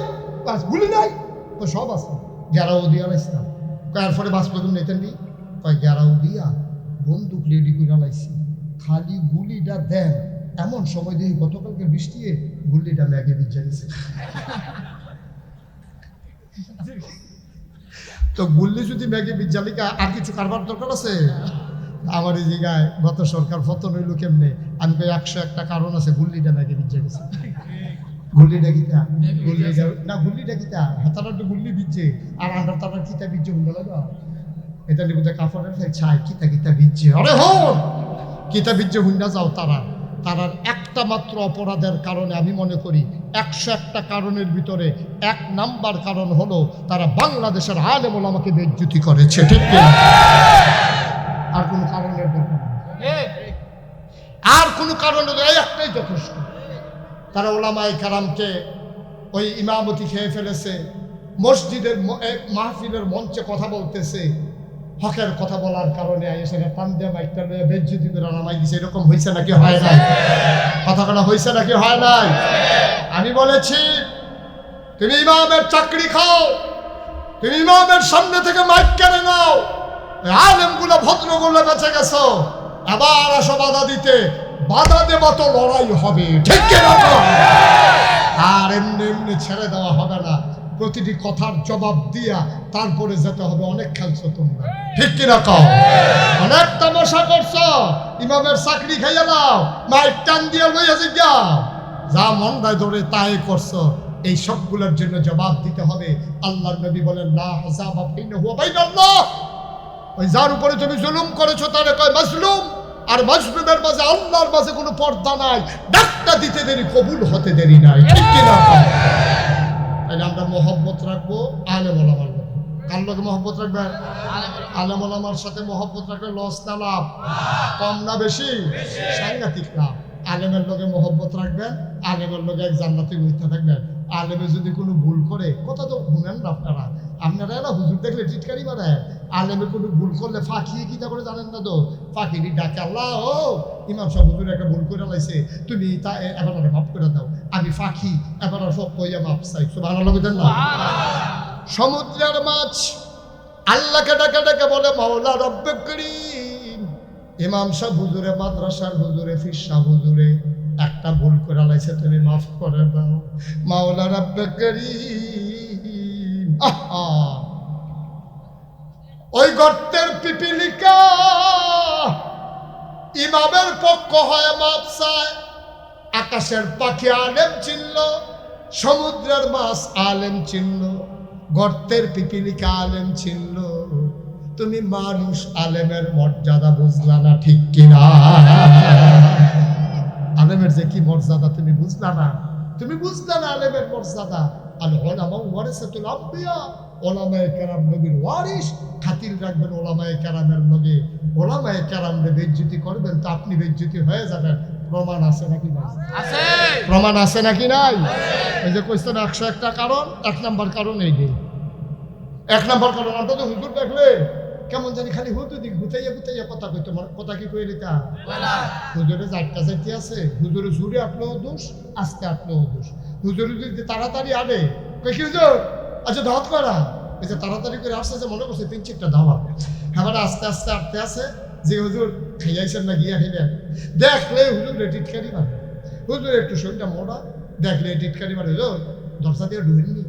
গুলি নাই, ও সব আছে। গেরাও দিয়া লাইছিলাম, কয়ার পরে বাঁচবে নেতেন নি, কয় গেরাও দিয়া বন্দুক রেডি করে লাইছি, খালি গুলিটা দেন। এমন সময় দেখি গতকালকে বৃষ্টি গুলিটা ম্যাগে বিজা গেছে। তো গুল্লি যদি ম্যাগে বিজ্জালিকা আর কিছু কারবার দরকার আছে? আমার এই জায়গায় গত সরকার পতন হইল কেমনে, আমি কই 101টা কারণ আছে। গুল্লিটা ম্যাগে বিজ্জা গেছে। গুল্লিটা কিতা? গুল্লিটা না, গুল্লিটা কিতা? হাতাটা তো গুল্লি বিজছে, আর আন্ডার তার কিতা বিজছে হুন্ডা লাগা এটা নিবুতে কাপড়ের ছাই কিতা কিতা বিজছে। আরে হন কিতা বিজছে হুন্ডা যাও। তারার একটা মাত্র অপরাধের কারণে আমি মনে করি 101টা কারণের ভিতরে 1 নাম্বার কারণ হলো তারা বাংলাদেশের আলেম ওলামাকে বেইজ্জতি করেছে, ঠিক কি? আর কোনো কারণের দরকার নেই, আর কোনো কারণে এই একটাই যথেষ্ট। তারা ওলামায়ে কেরামকে ওই ইমামতি খেয়ে ফেলেছে, মসজিদের মাহফিলের মঞ্চে কথা বলতেছে, হকের কথা বলার কারণে এসে টান দিয়ে মাইকটা লয়ে বেজ্জতি করে নামাই দিছে। এরকম হয়েছে নাকি হয় নাই? কথাটা হয়েছে নাকি হয় নাই? আমি বলেছি তুমি ইমামের চাকরি খাও, তুমি ইমামের সামনে থেকে মাইক কেড়ে নাও, আলেমগুলো ভদ্রগুলো বেঁচে গেছো, আবার আসো বাধা দিতে। বাধা দেবা তো লড়াই হবে, ঠিক কিনা? আর এমনি এমনি ছেড়ে দেওয়া হবে না, প্রতিটি কথার জবাব দিয়া তারপরে যেতে হবে। অনেক খেলছো তোমরা, ঠিক কিনা কও? অনেক তামাশা করছো, ইমামের চাকরি খাইয়া নাও, মাইক টান দিয়ে লইয়া যাও, যা মন দেয় ধরে তাই করছো। এই সবগুলোর জন্য জবাব দিতে হবে। আল্লাহর নবী বলেন লা হাসাবা বাইনাহু ওয়া বাইনাল্লাহ, ওই যার উপরে তুমি জুলুম করেছো তারে কয় মাজলুম। আর মাজলুমের মাঝে আল্লাহর মাঝে কোনো পর্দা নাই, ডাকটা দিতে দেরি কবুল হতে দেরি নাই, ঠিক কিনা? তাহলে আমরা মহব্বত রাখবো আলেম ওলামার লোক। কার লোকে মহব্বত রাখবেন? আলেম ওলামার সাথে মহব্বত রাখলে লস না লাভ? কম না বেশি? সাংঘাতিক লাভ। আলেমের লোকে মহব্বত রাখবেন, আলেমের লোকে এক জান্নাতে মিথ্যা থাকবেন। আলেমে যদি কোনো ভুল করে, কথা তো শুনেন না আপনারা, আপনারা না হুজুর দেখলে টিটকারি মারে। আলেমে কোনো ভুল করলে ফাঁকিয়ে কিতা করে জানেন না তো? ফাঁকিনি ডাকে, আল্লাহ ও ইমাম সাহেব হুজুর একটা ভুল করে লাইছে, তুমি তা এবার মাফ করে দাও, আমি ফাঁকি এবার সব কইয়া মাপ চাই। সুবহানাল্লাহ বলেন না? সমুদ্রের মাছ আল্লাহকে ডাকে ডাকে বলে মাওলা রব্বে করিম। ইমাম সাহেব হুজুরে, মাদ্রাসার হুজুরে, ফির সাহেব হুজুরে একটা ভুল করে লাইছে, তুমি মাফ করে দাও মাওলা রব্বে করিম। আহা, ওই গর্তের পিপিলিকা ইমামের পক্ষ হয়ে মাপ চায়। আকাশের পাখি আলেম চিনল, সমুদ্রের মাছ আলেম চিনল, গর্তের পিপিলিকা আলেম চিনল, তুমি মানুষ আলেমের মর্যাদা বুঝলা না, ঠিক কিনা? আলেমের যে কি মর্যাদা তুমি বুঝলা না, তুমি বুঝলা না আলেমের মর্যাদা। আল উলামা ওয়ারিসাতুল আম্বিয়া, ওলামায়ে কেরাম নবীর ওয়ারিস, খাতির রাখবেন ওলামায়ে কেরামের লগে। ওলামায়ে কেরামরে বেইজ্জতি করবেন তো আপনি বেইজ্জতি হয়ে যাবেন। প্রমাণ আছে নাকি নাই? আছে। প্রমাণ আছে নাকি নাই? এই যে কইছেন 101টা কারণ, 1 নাম্বার কারণ এই যে 1 নাম্বার কারণ। আমরা তো হুজুর দেখলে কেমন জানি খালি হুজুর দিক গুতাইয়া গুতাইয়া কথা কইতো, কথা কি কই লিতা? হুজুরে যাইতে যাইতে আছে, হুজুরে জুড়ে আপনিও দোষ, আজকে আপনিও দোষ। হুজুরে যদি তাড়াতাড়ি আনে, কই কি হুজুর আচ্ছা দাওয়াত করা, এই যে তাড়াতাড়ি করে আসছে, যে মনে করছে 3-4টা দাওয়াত, এবার আস্তে আস্তে আটতে আছে যে হুজুর খাইয়াছেন না, গিয়া খাইবেন। দেখলে হুজুর টিটকারি মারে, হুজুর একটু শরীরটা মোড়া, দেখলে টিটকারি মারে, দরজা দিয়ে ঢুকেননি।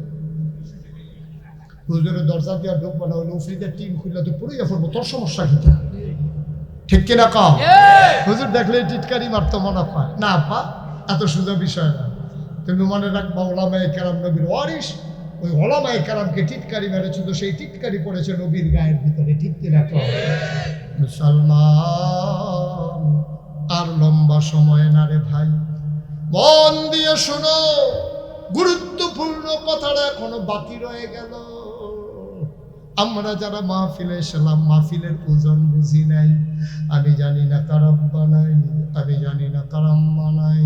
হুজুরের দরজা দিয়ে ঢুকবো না, হলে উফরিতে টিন খুললে তো পুরোই পড়বো, তোর সমস্যা কি? ঠিক কিনা কম? হুজুর দেখলে টিটকারি মারতো মনে হয় না। আপা এত সোজা বিষয় না, তুমি মনে রাখবা ওলামায়ে কেরাম নবীর ওয়ারিস। ওই ওলামায়ে কেরামকে টিটকারি মেরেছিল, সেই টিটকারি পড়েছে নবীর গায়ের ভিতরে, ঠিক কিনা কম? মুসলমান আর লম্বা সময় না রে ভাই, মন দিয়ে শোনো, গুরুত্বপূর্ণ কথাটা এখনো বাকি রয়ে গেল। আমরা যারা মাহফিলে এসেলাম, মাহফিলের ওজন বুঝি নাই। আমি জানি না কার আব্বা নাই, আমি জানি না কার আম্মা নাই।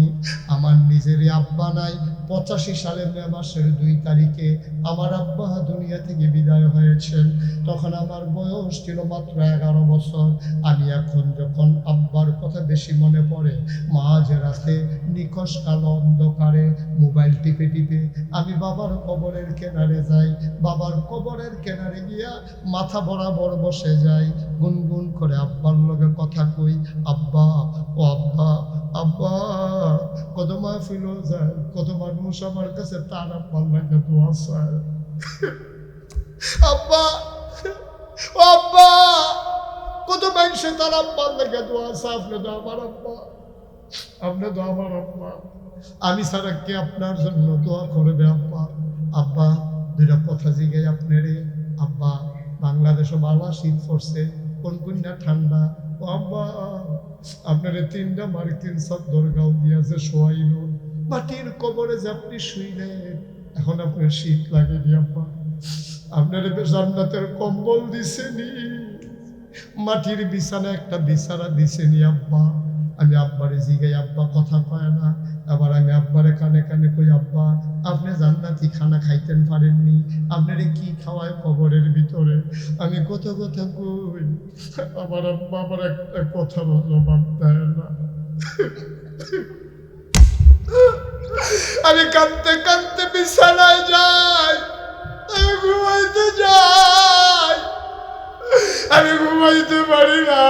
আমার নিজেরই আব্বা নাই। 85 সালের মে মাসের 2 তারিখে আমার আব্বা দুনিয়া থেকে বিদায় হয়েছেন। তখন আমার বয়স ছিল মাত্র 11 বছর। আমি এখন যখন আব্বার কথা বেশি মনে পড়ে, মাঝ রাতে নিকশ কালো অন্ধকারে মোবাইল টিপে টিপে আমি বাবার কবরের কিনারে যাই। বাবার কবরের কিনারে গিয়া মাথা বরাবর বসে যাই, গুনগুন করে আব্বার লগে কথা কই, আব্বা ও আব্বা, আব্বা। কত মাহফিল যায়, কত মানুষ আমার কাছে তার আব্বার লাগে দোয়া চায়। আব্বা ও আব্বা, কত মানুষে তার আব্বার লাগে দোয়া চায়। আপনি তো আমার আব্বা, আপনি তো আমার আব্বা, আমি ছাড়া কে আপনার জন্য দোয়া করবে? আব্বা আব্বা, 2টা কথা জিগাই আপনারে। আব্বা, বাংলাদেশও বালা শীত পড়ছে, কোন কোন না ঠান্ডা। ও আব্বা, আপনারে 3টা মার্কিন চাদর গাও দিয়েছে শোয়াইল, মাটির কবরে যে আপনি শুইলেন, এখন আপনার শীত লাগেনি আব্বা? আপনারে জান্নাতের কম্বল দিছেনি, মাটির বিছানা একটা বিছানা দিছেনি আব্বা। আমি আব্বারে জিগাই, আব্বা কথা কয় না। আবার আমি আব্বারে কানে কানে কই, আব্বা আপনি জান্নাতি খানা খাইতেন পারেননি, আপনারে কি খাওয়ায় কবরের ভিতরে? আমি কত কথা কই, আমার আব্বা আমার একটা কথার জবাব দেয় না। আমি কাঁদতে কাঁদতে বিছানায় যাই, আমি ঘুমাইতে যাই, আমি ঘুমাইতে পারি না।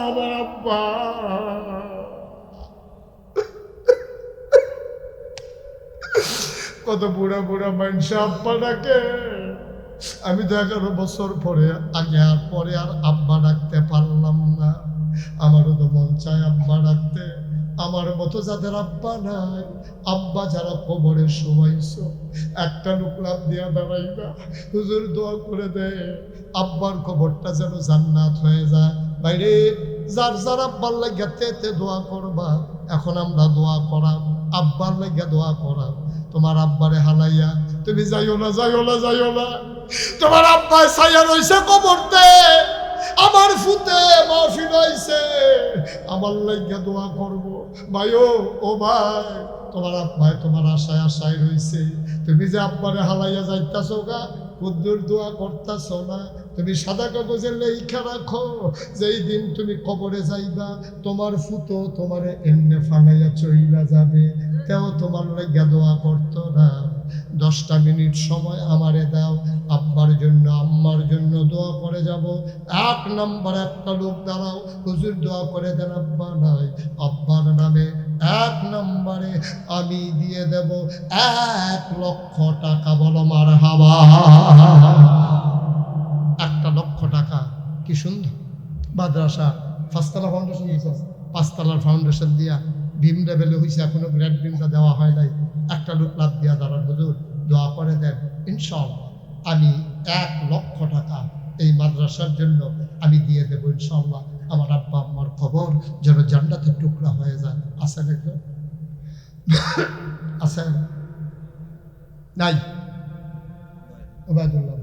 আমার আব্বা কত বুড়া বুড়া মানুষ আব্বা ডাকে। আমি তো 11 বছর পরে আগে আর পরে আর আব্বা ডাকতে পারলাম না। আমারও তো মন চায় আব্বা ডাকতে। আমার মতো যাদের আব্বা নাই, আব্বা যারা কবরে শোয়াইছো, একটা লোক লাভ দিয়া দাঁড়াইবা, হুজুর দোয়া করে দে আব্বার কবরটা যেন জান্নাত হয়ে যায়। বাইরে যার যার আব্বার লাগিয়াতে দোয়া করবা, এখন আমরা দোয়া করা, আব্বার লাগিয়া দোয়া করা। তোমার আব্বারে হালাইয়া তুমি যাইও না, যাইও না, যাইও না। তোমার আব্বা ছায়া রইছে কবরতে, আমার ফুতে মাহফিল হইছে, আমার লাগিয়া দোয়া করব। ভাইও, ও ভাই, তোমার আব্বাই তোমার আশায় আশায় রইছে। তুমি যে আব্বারে হালাইয়া যাইতাছ গা, কুদ্দুর দোয়া করতাছ না। তুমি সাদা কাগজে লেখা রাখো, যেই দিন তুমি কবরে যাইবা তোমার ফুতো তোমারে এমনে ফালাইয়া চইলা যাবে, তেও তোমার লাগিয়া দোয়া করতো না। 10টা মিনিট সময় আমারে দাও, আব্বার জন্য আম্মার জন্য দোয়া করে যাব। 1 নম্বর একটা লোক দাঁড়াও, হুজুর দোয়া করে দেন আব্বা নাই, আব্বার নামে 1 নম্বরে আমি দিয়ে দেব 1 লক্ষ টাকা। বলো মারহাবা। 1 লক্ষ টাকা, কি সুন্দর। মাদ্রাসা 5 তলা ফাউন্ডেশন দিয়েছে, 5 তলার ফাউন্ডেশন দিয়া বিম লেভেলে হয়েছে, এখনো গ্রেড বিমটা দেওয়া হয় নাই। একটা লোক লাভ দিয়া দাঁড়ান, হুজুর দোয়া করে দেন, ইনশাআল্লাহ আমি 1 লক্ষ টাকা এই মাদ্রাসার জন্য আমি দিয়ে দেবো ইনশাআল্লাহ। আমার আব্বা আম্মার খবর যেন জান্নাতের টুকরা হয়ে যায়। আছেন একজন? আছেন? নাই? ওবায়দুল্লাহ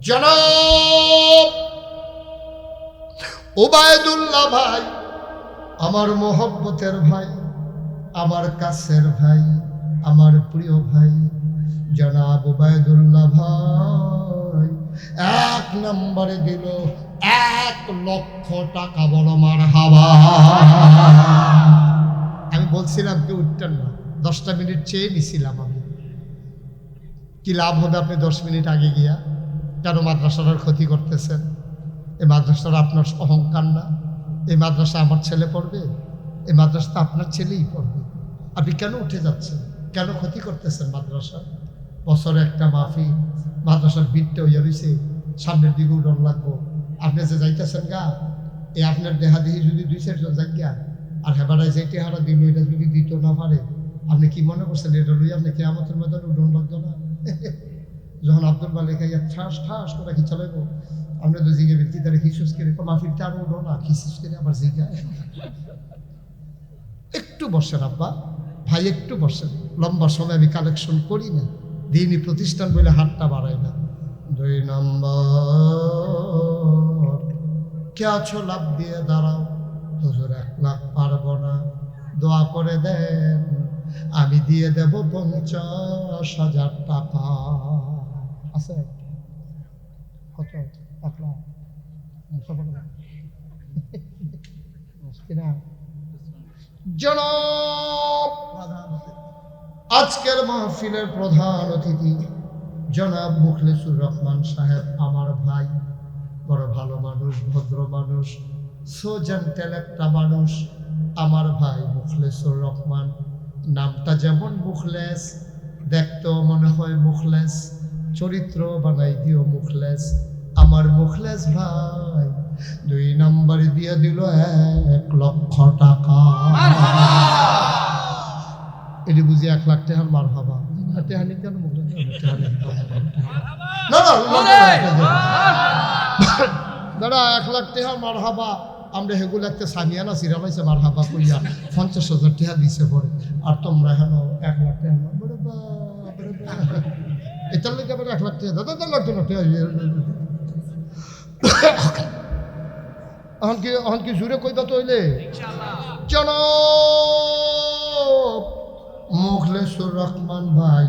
জনাব ওবায়দুল্লাহ ভাই, আমার মোহব্বতের ভাই, আমার কাছের ভাই, আমার প্রিয় ভাই জনাব ওবায়দুল্লাহ ভাই 1 নম্বরে দিল 1 লক্ষ টাকা। বলো মারহাবা। আমি বলছিলাম কি উঠতেন না, 10টা মিনিট চেয়ে নিছিলাম আমি। কি লাভ হবে আপনি 10 মিনিট আগে গিয়া? কেন মাদ্রাসার ক্ষতি করতেছেন? এই মাদ্রাসার আপনার অহংকার না? এই মাদ্রাসা আমার ছেলে পড়বে, এই মাদ্রাসা আপনার ছেলেই পড়বে। আপনি কেন উঠে যাচ্ছেন? কেন ক্ষতি করতেছেন মাদ্রাসা? বছরে একটা মাহফিল, মাদ্রাসার ভিড়টা হইয়া রয়েছে, সামনের দিকে উঠন লাগবো। আপনি যে যাইতেছেন গা, এই আপনার দেহাদেহি যদি 2-4 জন যাই গা, আর হেবারায় যে টেহারা দিল এটা যদি দিত না পারে, আপনি কি মনে করছেন এটা লইয়া আপনি কিয়ামতের ময়দানে উঠন লাগতো না? যখন আব্দুল মালিক আইয়া ঠাস ঠাস করে কি চালাইবো, আমরা তো জিগে ব্যক্তি তারা খিসুস করে মাহফিলটা আরো উঠো না, খিসুস করে আবার জিগা। একটু বসেন আব্বা ভাই, একটু বসেন। লম্বা সময় আমি কালেকশন করি না, দিনই প্রতিষ্ঠান বলে হাতটা বাড়াই না। 2 নম্বর কে আছো লাভ দিয়ে দাঁড়াও। হুজুর 1 লাখ পারবো না, দোয়া করে দেন, আমি দিয়ে দেব 50,000 টাকা। আছে কত? 1 লাখ জনাব আজকের মাহফিলের প্রধান অতিথি জনাব মুখলেসুর রহমান সাহেব, আমার ভাই, বড় ভালো মানুষ, ভদ্র মানুষ, সোজেন্টেল একটা মানুষ। আমার ভাই মুখলেসুর রহমান, নামটা যেমন মুখলেস, দেখতেও মনে হয় মুখলেস, চরিত্র বানাই দিও মুখলেস। আমার মুখলেস ভাই 2 নম্বরে দিয়ে দিল 1 লক্ষ টাকা। এটি বুঝি 1 লাখ টাকার মার হবা। টেহানি কেন মুখলেস? দাদা 1 লাখ টাকার মার হবা। আমরা হেগুলো একটা সামিয়ানা সিরালাইছে মার হাবা কইয়া 50,000 টাকা দিছে পরে, আর তোমরা হেন 1 লাখ টাকা এটার লেগে আবার 1 লাখ টাকা দাদা লাগতো না। এখন কি জুড়ে কইবা তৈলে জনাব মুখলেসুর রহমান ভাই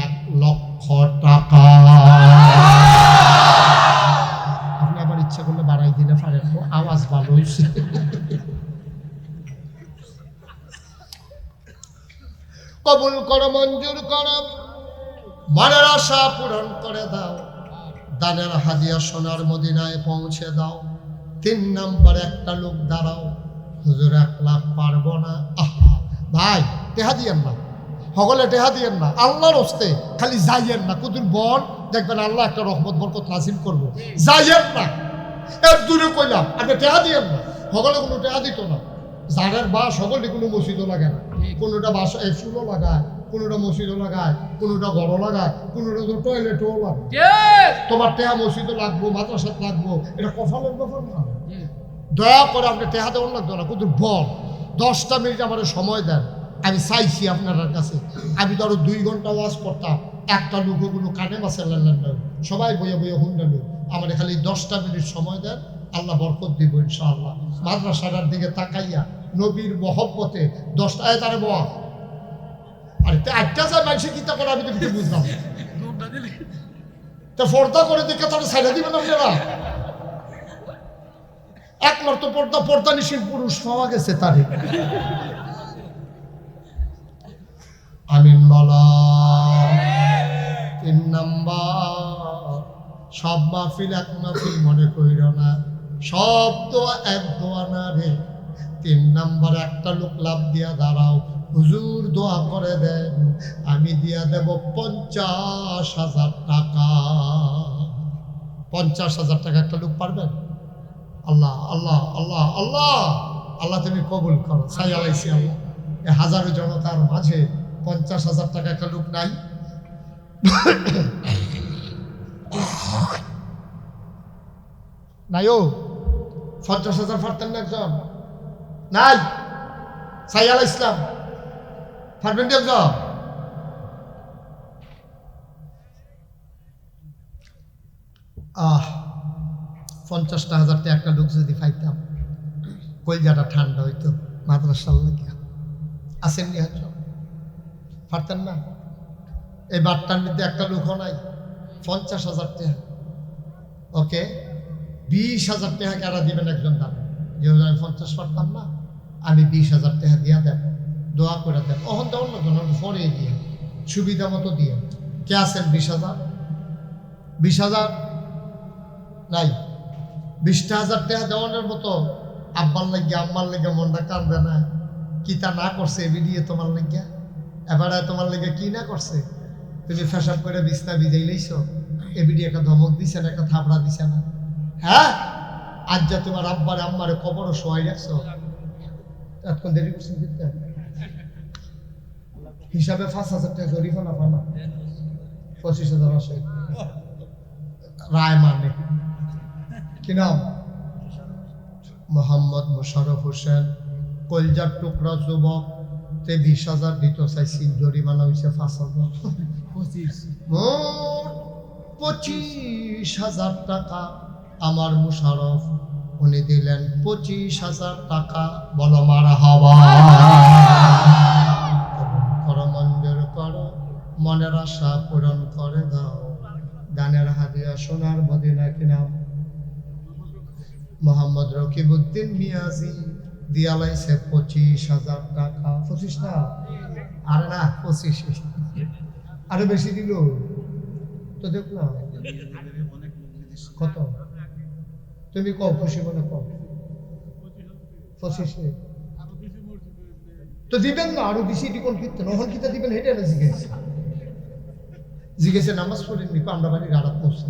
1 লক্ষ টাকা। আপনি আবার ইচ্ছা করলে বাড়াই দিলে পারেন, আওয়াজ ভালো হয়েছে। কবুল করো, মঞ্জুর করো, মনের আশা পূরণ করে দাও, দানের হাদিয়া সোনার মদিনায় পৌঁছে দাও। 3 নম্বর একটা লোক দাঁড়াও, হুজুর 1 লাখ পারবো না। আহা ভাই টেহা দিয়েন না, সকলে টেহা দিয়েন না, আল্লাহর হস্তে খালি যাইয়েন না। কুদুর বল দেখবেন আল্লাহ একটা রহমত বরকত নাজিল করবো। যাইয়েন না, এর দূরে কইলাম, আপনি টেহা দিয়েন না। সকলে কোনো টেহা দিত না, জানের বা সকলে কোনো মসজিদও লাগে না, কোনোটা বাসা ফুলও লাগায়, কোনোটা মসজিদও লাগায়, কোনোটা ঘরও লাগায়, কোনোটা তো টয়লেটও লাগে। তোমার টেহা মসজিদও লাগবো, মাদ্রাসাত লাগবো, এটা কপালের ব্যাপার না। দয়া করে আপনি টেহা দেওয়ার লাগতো না, কিন্তু বল 10টা মিনিট আমার সময় দেন। আমি চাইছি আপনার কাছে, আমি ধরো 2 ঘন্টা ওয়াজ করতাম, একটা লোকও কোনো কানে বাসে লাল্লেন না, সবাই বইয়ে বইয়ে হুন্ডা লোক। আমার খালি 10টা মিনিট সময় দেন, আল্লাহ বরকত দিব ইনশাআল্লাহ। মাদ্রাসাটার দিকে তাকাইয়া নবীর মহব্বতে 10টা তারে বয়া আরে 8টা যায় মানুষের কিতা করে আমি তো কিছু বুঝলাম না। তা পর্দা করে দেখে তারা ছাইড়া দিবেন আপনারা। একমাত্র পর্দা নিশীন পুরুষ পাওয়া গেছে তারে। আমিন বলা। 3 নাম্বার, সব মাহফিল এক মাহফিল মনে কইর না, সব দোয়া এক দোয়া না রে। 3 নাম্বার, একটা লোক লাভ দিয়া দাঁড়াও, হুজুর দোয়া করে দেন, আমি দিয়া দেব 50,000 টাকা। 50,000 টাকা একটা লোক পারবেন? আল্লাহ আল্লাহ আল্লাহ আল্লাহ আল্লাহ তুমি কবুল করো। সাই আলাইছি আল্লাহ, এই হাজারো জনতার মাঝে 50,000 টাকা একটা লোক নাই? নাই ও 50,000 পারতেন না একজন? নাই? সাই আলাইহিস ইসলাম পারবেন কি একজন? আহ 50,000 টাকা একটা লোক যদি পাইতাম, কলজাটা ঠান্ডা হইতো। মাদ্রাসার লাগিয়া আসেননি একজন? পারতেন না? এই বাট্টার মধ্যে একটা লোকও নাই। 50,000 টাকা, ওকে 20,000 টাকা কারা দিবেন একজন দাম? যেহেতু আমি 50 পারতাম না, আমি 20,000 টাকা দিয়া দেন, দোয়া করে দেন। ওখান তো অন্য জন পরে দিয়ে সুবিধা মতো দিয়ে। কে আছেন? 20,000? 20,000 নাই? 20,000 টাকা দেওয়ানোর মতো আব্বার লাগিয়া আম্মার লেগে মনটা কান্দে না? কি তা না করছে ভিডিও তোমার লাগিয়া? এবারে তোমার লেগে কি না করছে? তুমি ফেসাব করে বিছনা ভিজাই লইছো, এ ভিডিও একটা ধমক দিছে না, একটা থাপড়া দিছে না? হ্যাঁ, আজ যা তোমার আব্বারে আম্মারে কবরও শোয়াই রাখছো, এতক্ষণ দেরি করছেন কিনতে? হিসাবে 5,000 টাকা জরিমানা পানা, 25,000 আসে রায় মানে। কি নাম? মোহাম্মদ মোশাররফ হোসেন, কলজার টুকরা যুবক। 20,000 দিত চাইছি, জরিমানা হয়েছে 5,000। 25,000 টাকা আমার মোশাররফ উনি দিলেন। 25,000 টাকা, বলো মারহাবা। করো মঞ্জুর করো, মনের আশা পূরণ করে দাও। গানের হাদিয়া সোনার মদিনা। কি নাম? মোহাম্মদ রকিবউদ্দিন মিয়াজি দিয়া লাইছে 25,000 টাকা। 25 না? আরে না 25, আরে বেশি দিল তো। দেখ না কত, তুমি কও খুশি মনে কও। 25 তো দিবেন না? আরো বেশি কোন কীর্তন ওখান কিতা দিবেন? হেঁটে না জিজ্ঞেস জিজ্ঞেসে নামাজ পড়েন নি? আমরা বাড়ির আড়াত পৌঁছা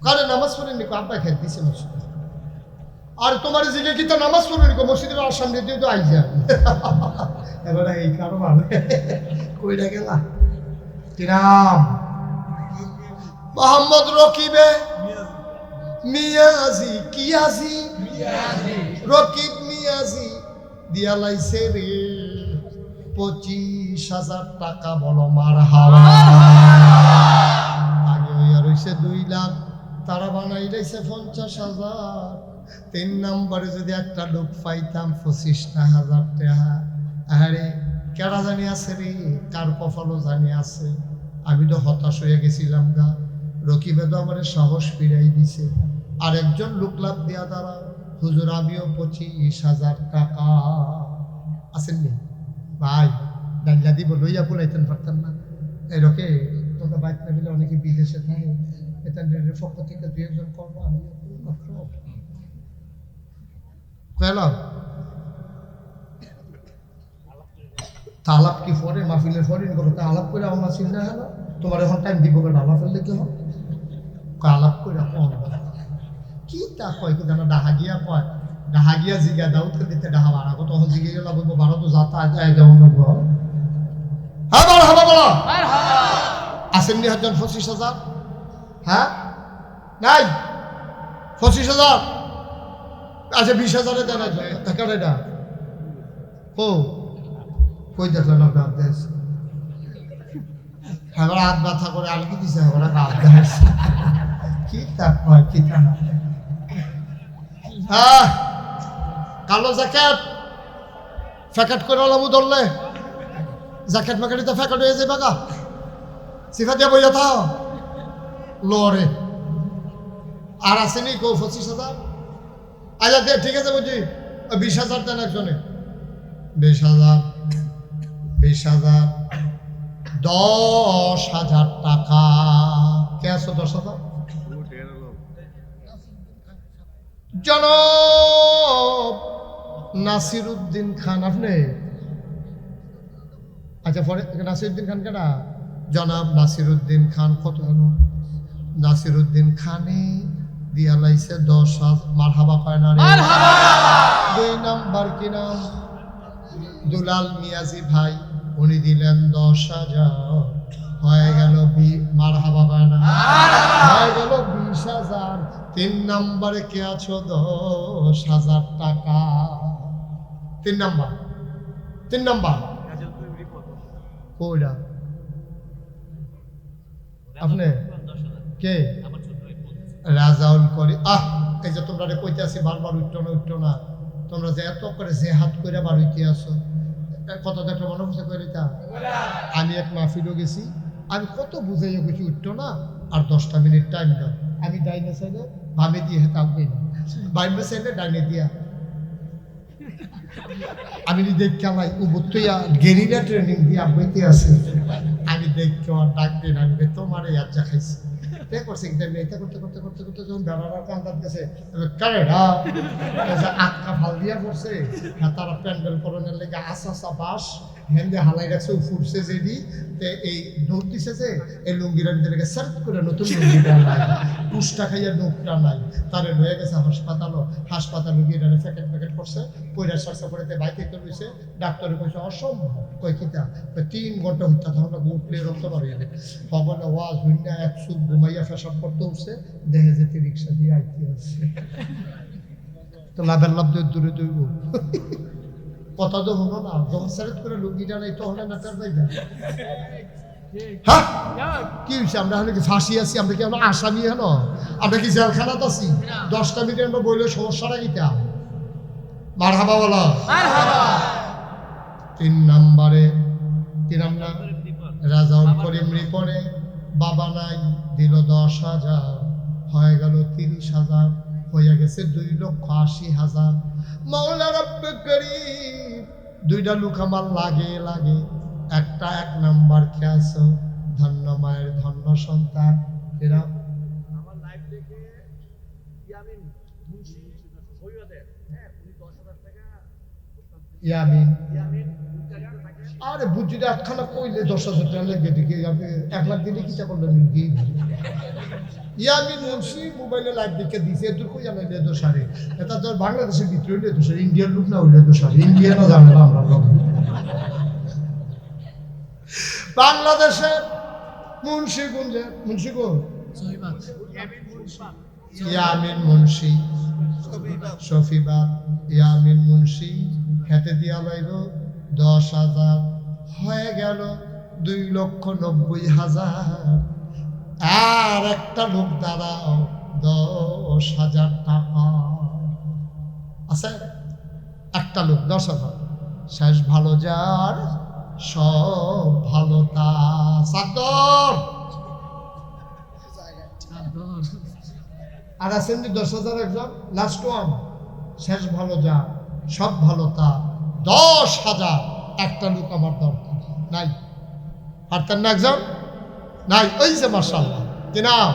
কারণ নামাজ পড়েন নি? আব্বা খেয়ে দিছে মসজিদ। আর তোমার জিগে কি তো নামাজ পড়বেন মসজিদের সামনে দিয়ে তো আই যায়। এবারে এই কারণ কইরা গেলা। কি নাম? মোহাম্মদ রকিবে মিয়াজি। কি আজি? রকিব মিয়াজি দিয়া লাইছে রে 25,000 টাকা। বলো মারহাবা। আগে হইয়া রইছে 2 লাখ, তারা বানাই রইছে 50,000। 3 নম্বরে যদি একটা লোক পাইতাম 25,000 টাকা। আরে কেডা জানি আছে রে, কার কপালও জানি আছে। আমি তো হতাশ হয়ে গেছিলাম গা। রকিবে তো আমার সাহস ফিরাই দিছে। আর একজন লোক লাভ দিয়া দাঁড়া, হুজুর আমিও 25,000 টাকা। আসেননি ভাই? ডাল্লা দিব লইয়া পুলাইতেন পারতেন না? এই রকে তোমরা বাইক না দিলে অনেকে বিদেশে থাকে, এটা পক্ষ থেকে 2-1 করবো। তা আলাপ কি পরে মাহফিলের পরে করো? তা আলাপ করে আমার চিন্তা হলো তোমার এখন টাইম দিব কেন? আলাপ ফেললে কি হয়? আলাপ করে কি তা কয় কি জানা ডাহা গিয়া কয় ডাহা গিয়া জিগা দাউদকে দিতে ডাহা বাড়া কত তখন জিগে গেল বলবো বারো তো যাতা যায় যেমন বলবো হ্যাঁ বলো হাবা বলো আসেননি হজন 25,000 হ্যাঁ নাই 25,000 আচ্ছা 20,000 দেন একজন এটা কই দেখলেন আপনার দেশ হ্যাঁ হাত ব্যথা করে আলগি দিছে ওরা হাত দেশ কি তারপর কি তা হ্যাঁ কালো জ্যাকেট ফ্যাকেট করে লাবু ধরলে জ্যাকেট ম্যাকেটিতে ফ্যাকেট হয়ে যাবে গা সিফা দিয়ে বইয়া থাও লরে আর আসেনি কো 25,000 আচ্ছা দে ঠিক আছে বুঝি 20,000 দেন একজনে 20,000 10,000 টাকা কে আছো 10,000 জনাব নাসিরউদ্দিন খান আপনি আচ্ছা পরে নাসিরউদ্দিন খান কেনা জনাব নাসিরউদ্দিন খান কত হলো নাসিরউদ্দিন খানে দিয়া লাইছে 10,000 মারহাবা কয় না রে দুই নাম্বার কি নাম দুলাল মিয়াজি ভাই উনি দিলেন 10,000 হয়ে গেল মারহাবা কয় না হয়ে গেল 20,000 তিন নম্বরে কে আছো 10,000 টাকা তিন নাম্বার কইরা আপনি কে রাজাউল করি এই যে তোমরা কইতে আছি বারবার উঠতো না তোমরা যে এত করে যে হাত করে বার হইতে আসো কত দেখো মনে হচ্ছে কইতা আমি এক মাহফিলও গেছি আমি কত বুঝাইয়া গেছি উঠতো না আর 10টা মিনিট টাইম দাও আমি ডাইনে চাইলে বামে দিয়ে থাকবে না বাইমে চাইলে ডাইনে দিয়া আমি দেখ খেলাই উবুত্তইয়া গেরিলা ট্রেনিং দিয়ে বইতে আছে আমি দেখতে আর ডাক দিন আমি তোমার ইয়াজ্জা খাইছি তে করছে কিন্তু আমি এটা করতে যখন বেড়ার কান্দার গেছে কারেরা আটকা ফাল দিয়া পড়ছে হ্যাঁ তারা প্যান্ডেল করণের লেগে আসা বাস হেন্দে হালাই রাখছে ফুটছে যেদি এই দৌড় দিছে যে এই লুঙ্গিরা নিতে লেগে সার্চ করে নতুন লুঙ্গিটা নাই পুষ্টা খাইয়া নোকটা নাই তারে লয়ে গেছে হাসপাতাল গিয়ে প্যাকেট করছে পয়লা সারসা পড়েতে বাইকে তো রয়েছে ডাক্তারে কইছে অসম্ভব কই কিতা 3 ঘন্টা হত্যা তখন উঠলে রক্ত বাড়িয়ে খবর ওয়াজ হইনা এক সুখ ঘুমাইয়া ফেসাব করতে উঠছে দেখে যেতে রিক্সা দিয়ে আইতে আসছে তো লাভের লাভ দূরে দৌড়ব কথা তো হলো না যখন সারেট করে লুঙ্গিটা নেই তখন নাটার পাইবে হ্যাঁ কি হয়েছে আমরা হলে কি ফাঁসি আছি আমরা কি আমরা আসামি হেন আমরা কি জেলখানাত আছি 10টা মিনিট আমরা বললে সমস্যাটা কিটা মারহাবা বলো তিন নাম্বার রাজাউল করিম রিপনে বাবা নাই দিল 10,000 হয়ে গেল 30,000 হয়ে গেছে 2,80,000 মাওলা রব্বে করিম দুইটা লোক আমার লাগে একটা 1 নাম্বার কে আছো ধন্য মায়ের ধন্য সন্তান এরা আমার লাইভ দেখে ইয়ামিন মুন্সি সৈয়দের হ্যাঁ উনি 10,000 টাকা ইয়ামিন আরে বুঝিটা একখানা কইলে 10,000 টাকা লেগে দেখি 1 লাখ দিলে কিটা করলেন কি ইয়ামিন মুন্সি মোবাইলে লাইভ দেখে দিছে এত কই জানাই লে দোষারে এটা তো বাংলাদেশের ভিতরে হইলে দোষারে ইন্ডিয়ার লোক না হইলে দোষারে ইন্ডিয়ানও জানে না আমরা লোক বাংলাদেশের মুন্সি গুঞ্জে মুন্সি গো ইয়ামিন মুন্সি শফিবাদ ইয়ামিন মুন্সি খেতে দিয়া লাইল 10,000 হয়ে গেল 2,90,000 আর একটা লোক দাঁড়াও 10,000 টাকা আছে একটা লোক 10,000 শেষ ভালো যার সব ভালো তা সাদর আর আছেন 10,000 একজন লাস্ট ওয়ান শেষ ভালো যা সব ভালো তা 10,000 একটা লোক আমার দরকার নাই পারতেন না একজন নাই ওই যে মাশাআল্লাহ কি নাম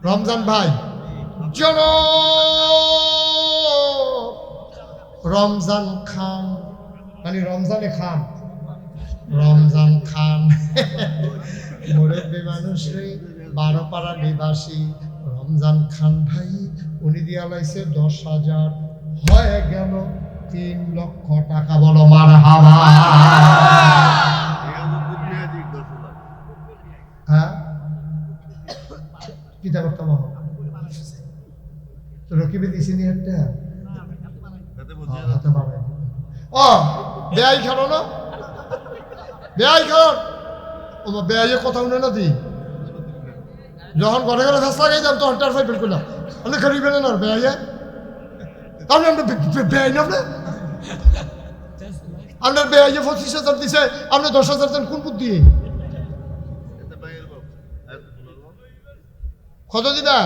রমজান ভাই জন রমজান খান মানে রমজানে খান রমজান খান মুরব্বী মানুষ রে 12 পাড়া নিবাসী রমজান খান ভাই উনি দিয়া লাইছে 10,000, হয়ে গেল 3 লক্ষ টাকা। বলো মারহাবা। হ্যাঁ কিতা করতাম রকিবে দিছি নি একটা হাতে বাড়াই ও বেয়াই খেলো না, বেয়াই খেলো ও বেয়াইয়ে কথা শুনে না দি যখন ঘরে ঘরে ফেস লাগাই যান তখন টার ফাইল করলাম আপনি খেলি ফেলেন আর বেয়াইয়ে আপনি বেয়াই না আপনার বেয়াইয়ে 25,000 দিছে আপনি 10,000 দেন কোন বুদ্ধি কত দিবা?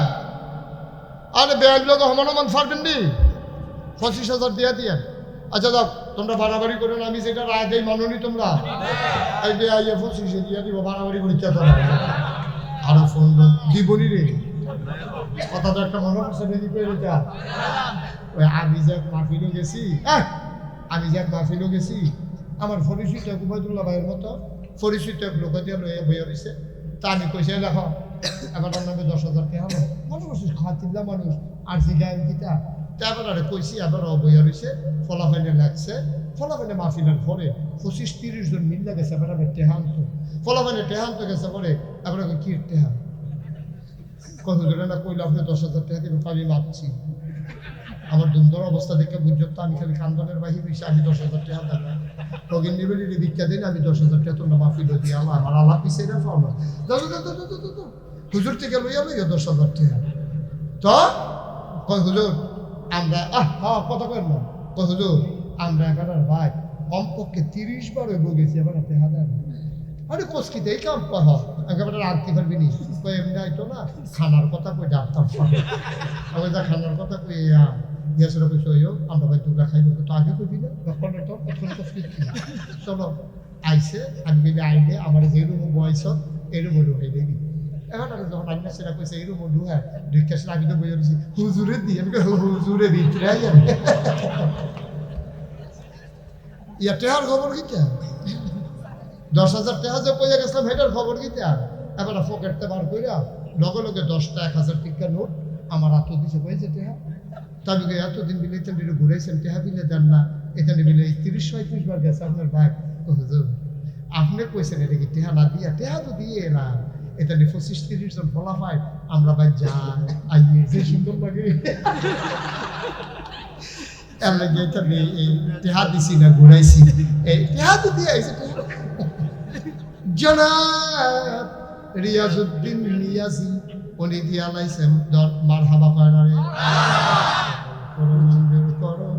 আরে বেয়াই লোক হমান পারবেন নি 25,000 দিয়া দিয়ে। আচ্ছা যাও তোমরা বাড়াবাড়ি করো না, আমি যেটা রায় দেই মাননি তোমরা। এই বেয়াইয়ে 25 দিয়া দিব, বাড়াবাড়ি করি চা আরো ফোন দিবনি রে কথা তো একটা মনে করছে রেডি করে রেখা। ওই আমি যে মাহফিলও গেছি, আমার পরিচিত উবাইদুল্লাহ ভাইয়ের মতো পরিচিত এক লোক দিয়ে লইয়া বইয়া রয়েছে। তা আমি কইছে দেখো এবার নামে 10,000 টাকা হলো মনে করছিস খাতিল্লা মানুষ আর জিগায় কিতা তারপর আরে কইছি এবার বইয়া রয়েছে। ফলাফাইনে লাগছে, ফলাফাইনে মাহফিলের পরে 25-30 জন মিল্লা গেছে। এবার আমি টেহান্ত ফলাফাইনে টেহান্ত গেছে পরে এবার কি টেহা কত ধরে না কইলে আপনি 10,000 টাকা দিবেন, আমি মাপছি। আমার দুন্দর অবস্থা দেখে বুঝছো তো আমি খালি কান্দনের বাহির হয়েছি, আমি 10,000 টাকা দেব রোগীর নিবেলি ভিক্ষা দিন, আমি 10,000 টাকা তোমরা মাফিল দিয়ে আমার আল্লাহ পিছিয়ে না পাও না হুজুর থেকে লইয়া লইয়া 10,000 টাকা। তো কই হুজুর আমরা কথা কই না কই হুজুর আমরা এবার ভাই কমপক্ষে 30 বার হইব গেছি, এবার টাকা দেন। আরে কোসকিতে এই কাম কহ একেবারে রাখতে পারবি নি কই এমনি আইতো না খানার কথা কই ডাক্তার আমি যা খানার কথা কই ইয়াসরা কইছো আমরা ভাই তোমরা খাইবো তো আগে কইবি না তখন তো এখন কোসকি চলো আইছে আমি কইলে আইলে আমার যে রুম বয়স এই রুম ঢুকাই দেবি। এখন আমি যখন আইনা সেটা কইছে এই রুম ঢুকা ঢুকাছে আমি তো বইয়া দিছি হুজুরে দি আমি হুজুরে ভিতরে আই ইয়া টেহার খবর কি 10,000 টাকা যে পয়সা গেছিলাম হেটার খবর কি এবার পকেটতে বার কইরা লগে লগে 10টা 1,000 টাকা নোট আমার হাতে দিছে পয়সা টেহা। তবে এতদিন বিলে এটা ঘুরাইছেন টেহা বিলে দেন না, এখানে বিলে 30-35 বার গেছে আপনার ভাই। হুজুর আপনি কইছেন এটা কি টেহা না দিয়া টেহা তো দিয়ে এলাম এখানে 25-30 জন ফলা পাই আমরা ভাই যাই আইয়ে যে সুন্দর লাগে এর লাগে এটা এই টেহা দিছি না ঘুরাইছি এই টেহা তো দিয়ে আইছে জনাব রিয়াজউদ্দিন নিয়াজি উনি দিয়া লাইছেন মারহাবা কয়নারে মঞ্জুর করো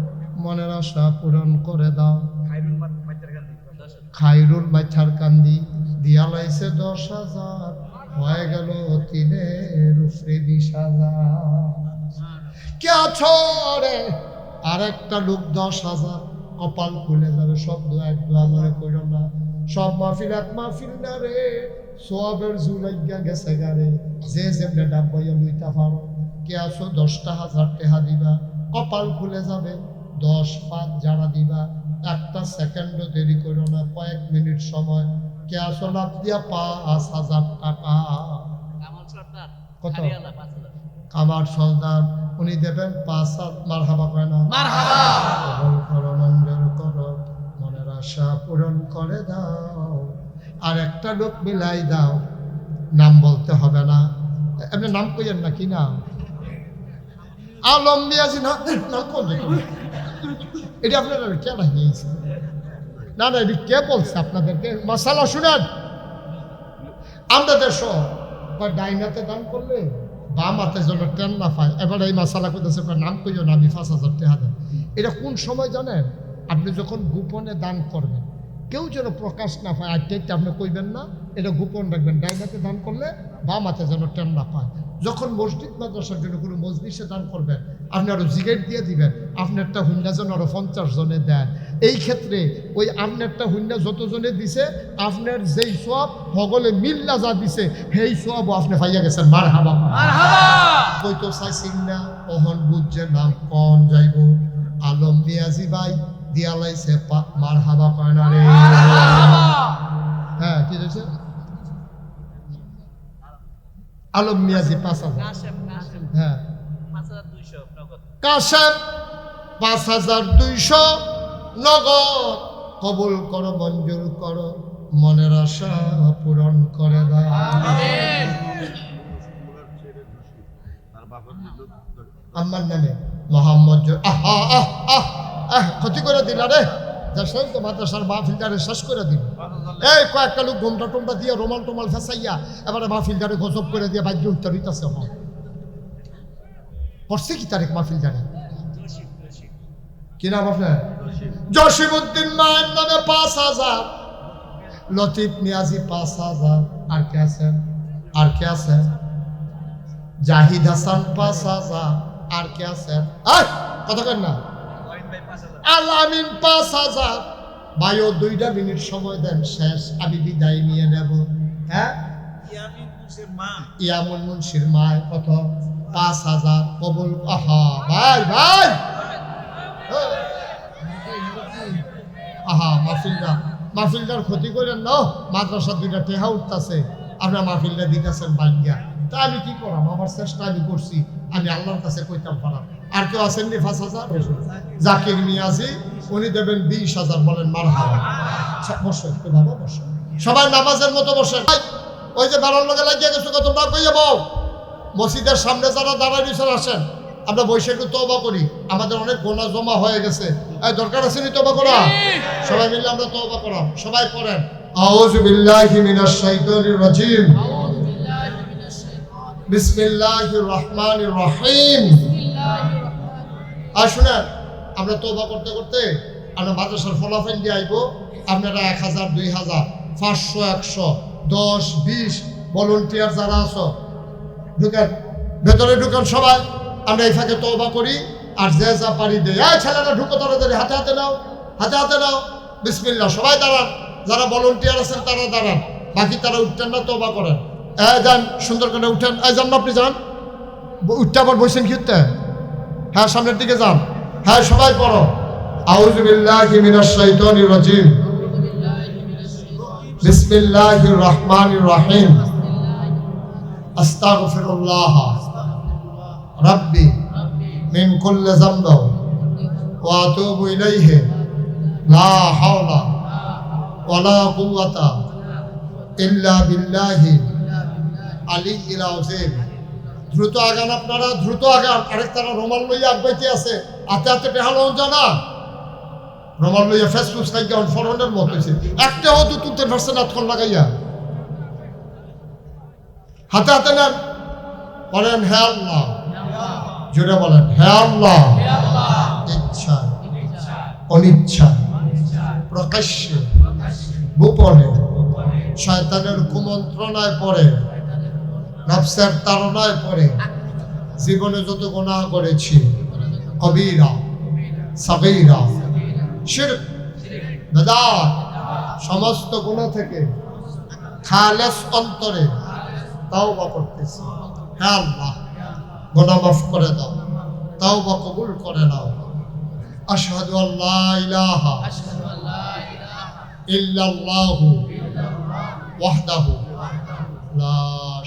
মনের আশা পূরণ করে দাও। খাইরুল মাইথার কান্দি দিয়া লাইছে 10,000, হয়ে গেল 3-এর উপরে 20,000। কে আছো রে আরেকটা লোক 10,000 কপাল খুলে যাবে। সব দোয়া মনে করো না, সব মাহফিল এক মাহফিল না রে, সোয়াবের জুলাইগা গেছে গারে যে যেমনে ডাব্বাইয়া লইতা পারো। কে আছো 10,000 টাকা দিবা, কপাল খুলে যাবে। 10 যারা দিবা একটা সেকেন্ডও দেরি করো না, কয়েক মিনিট সময়। কে আছো লাভ দিয়া 5,000 টাকা। কত কামার সর্দার উনি দেবেন 5,000 মারহাবা কয় না মারহাবা মঞ্জুর করো মনের আশা পূরণ করে দাও। আর একটা লোক মিলাই দাও, নাম বলতে হবে না, এমনি নাম কইয়েন না কি নাম আলম মিয়াজি না নাম কোন এটা আপনারা কে লাগিয়েছে না না এটি কে বলছে আপনাদেরকে? মাসালা শুনেন, আমরা দেশ ডাইনাতে দান করলে বাম হাতের জন্য ট্রেন না পায়। এবার এই মাসালা করতেছে নাম কইও না আমি 5,000 টাকা দেন। এটা কোন সময় জানেন? আপনি যখন গোপনে দান করবেন, কেউ যেন প্রকাশ না পায় আর টেকটা আপনি কইবেন না, এটা গোপন রাখবেন। ডাইনাতে দান করলে বাম হাতে যেন ট্রেন না পায়। যখন মসজিদ মাদ্রাসার জন্য কোনো মজলিসে দান করবেন, আপনি আরো জিগেট দিয়ে দিবেন আপনারটা হুন্ডা যেন আরো 50 জনে দেন। এই ক্ষেত্রে ওই আপনারটা হুন্ডা যতজনে দিছে আপনার যেই সব হগলে মিল্লা যা দিছে সেই সব আপনি পাইয়া গেছেন। মারহাবা কই তো চাইছিন না ওহন বুঝছে নাম কন যাইব। আলম মিয়াজি ভাই দিয়া লাইছে মারহাবা কয় না রে। হ্যাঁ কি হয়েছে? আলম মিয়াজি 5,000, কাশেম হ্যাঁ 5200 নগদ। কাশেম 5,200 নগদ কবুল করো, মঞ্জুর করো, মনের আশা পূরণ করে দাও। আমিন। আমার নামে মোহাম্মদ আহা আহ আহ আহ ক্ষতি করে দিল রে, যা শেষ তো মাদ্রাসার মাহফিলটারে শেষ করে দিল। এই কয়েকটা লোক ঘুমটা টুমটা দিয়ে রোমাল টোমাল ফেসাইয়া এবারে মাহফিলটারে গজব করে দিয়ে বাদ্য উত্তর হইতেছে। পড়ছে কি তারিখ মাহফিল জানে কি নাম আপনার? জসিমউদ্দিন মায়ের নামে 5,000, লতিফ নিয়াজি 5,000, আর কে আছেন? আর কে আছেন? জাহিদ হাসান 5,000, আর কে আছেন? কথা কেন না? আলামিন 5,000। ভাইও 2 মিনিট সময় দেন, শেষ আমি বিদায় নিয়ে নেব। হ্যাঁ, ইয়ামুন মুন্সির মায় কত? 5,000 কবুল। আহা ভাই ভাই, আহা মাহফিলটার ক্ষতি করেন না। মাদ্রাসা 2টা টেহা উঠতেছে, আপনার মাহফিলটা দিতেছেন ভাঙ্গিয়া। তা আমি কি করাম? আমার চেষ্টা আমি করছি, আমি আল্লাহর কাছে কইতাম পারাম। আর কেউ আসেননি 5,000? জাকির মিয়াজি, উনি দেবেন 20,000। বলেন মারহাবা। বসো একটু বাবা, বসো সবাই নামাজের মতো বসেন। ওই যে বেড়ার লোকে লাগিয়ে গেছো, তোমরা কইয়া বউ মসজিদের সামনে যারা দাঁড়ায় রয়েছেন আসেন, আমরা বসে একটু তওবা করি। আমাদের অনেক গোনা জমা হয়ে গেছে, এই দরকার আছে নি তওবা করা? সবাই মিলে আমরা তওবা করাম। সবাই পড়েন আউযু বিল্লাহি মিনাশ শাইতানির রাজিম, বিসমিল্লাহির রহমানির রহিম। আর শুনেন, আমরা তওবা করতে করতে আমরা মাদ্রাসার ফলাফল দিয়ে আইব। আপনারা 1,000, 2,000, 500, 100, 10, 20 ভলান্টিয়ার যারা আছো ঢুকেন, ভেতরে ঢুকেন সবাই। আমরা এই ফাঁকে তওবা করি আর যে যা পারি দেয়। এই ছেলেরা ঢুকো তাড়াতাড়ি, হাতে হাতে নাও, হাতে হাতে নাও। বিসমিল্লাহ। সবাই দাঁড়ান, যারা ভলান্টিয়ার আছেন তারা দাঁড়ান, বাকি তারা উঠতেন না, তওবা করেন। যান, সুন্দর করে উঠেন। যান না, আপনি যান, উঠতে আবার বসেন কি উঠতে? হ্যাঁ, সামনের দিকে যান। হ্যাঁ, সবাই পড়ো আউযু বিল্লাহি মিনাশ শাইতানির রাজিম, বিসমিল্লাহির রহমানির রহিম, আস্তাগফিরুল্লাহ রাব্বি মিন কুল্লি যামবি ওয়া আতুবু ইলাইহি লা হাওলা ওয়ালা কুওয়াতা ইল্লা বিল্লাহি আলিয়্যিল আযীম। দ্রুত আগান আপনারা, দ্রুত আগান। আরেক তারা রোমাল লইয়া আগবাইতে আছে, হাতে হাতে টেহালো জানা রোমাল লইয়া ফেসবুক লাগাইয়া ফরনের মত হয়েছে। একটা হতো তুলতে পারছে না, তখন লাগাইয়া হাতে হাতে নেন। বলেন হে আল্লাহ, জোরে বলেন হে আল্লাহ। ইচ্ছা অনিচ্ছা প্রকাশ্যে গোপনে শয়তানের কুমন্ত্রণায় পড়ে, নফসের তাড়নায় পড়ে জীবনে যত গুনাহ করেছি, কবিরা সাগীরা শিরক বেদাত, সমস্ত গুনাহ থেকে খালেস অন্তরে তাওবা করতেছি। হে আল্লাহ, গুনাহ মাফ করে দাও, তাওবা কবুল করে নাও। আশহাদু আল্লা ইলাহা ইল্লাল্লাহু ওয়াহদাহু লা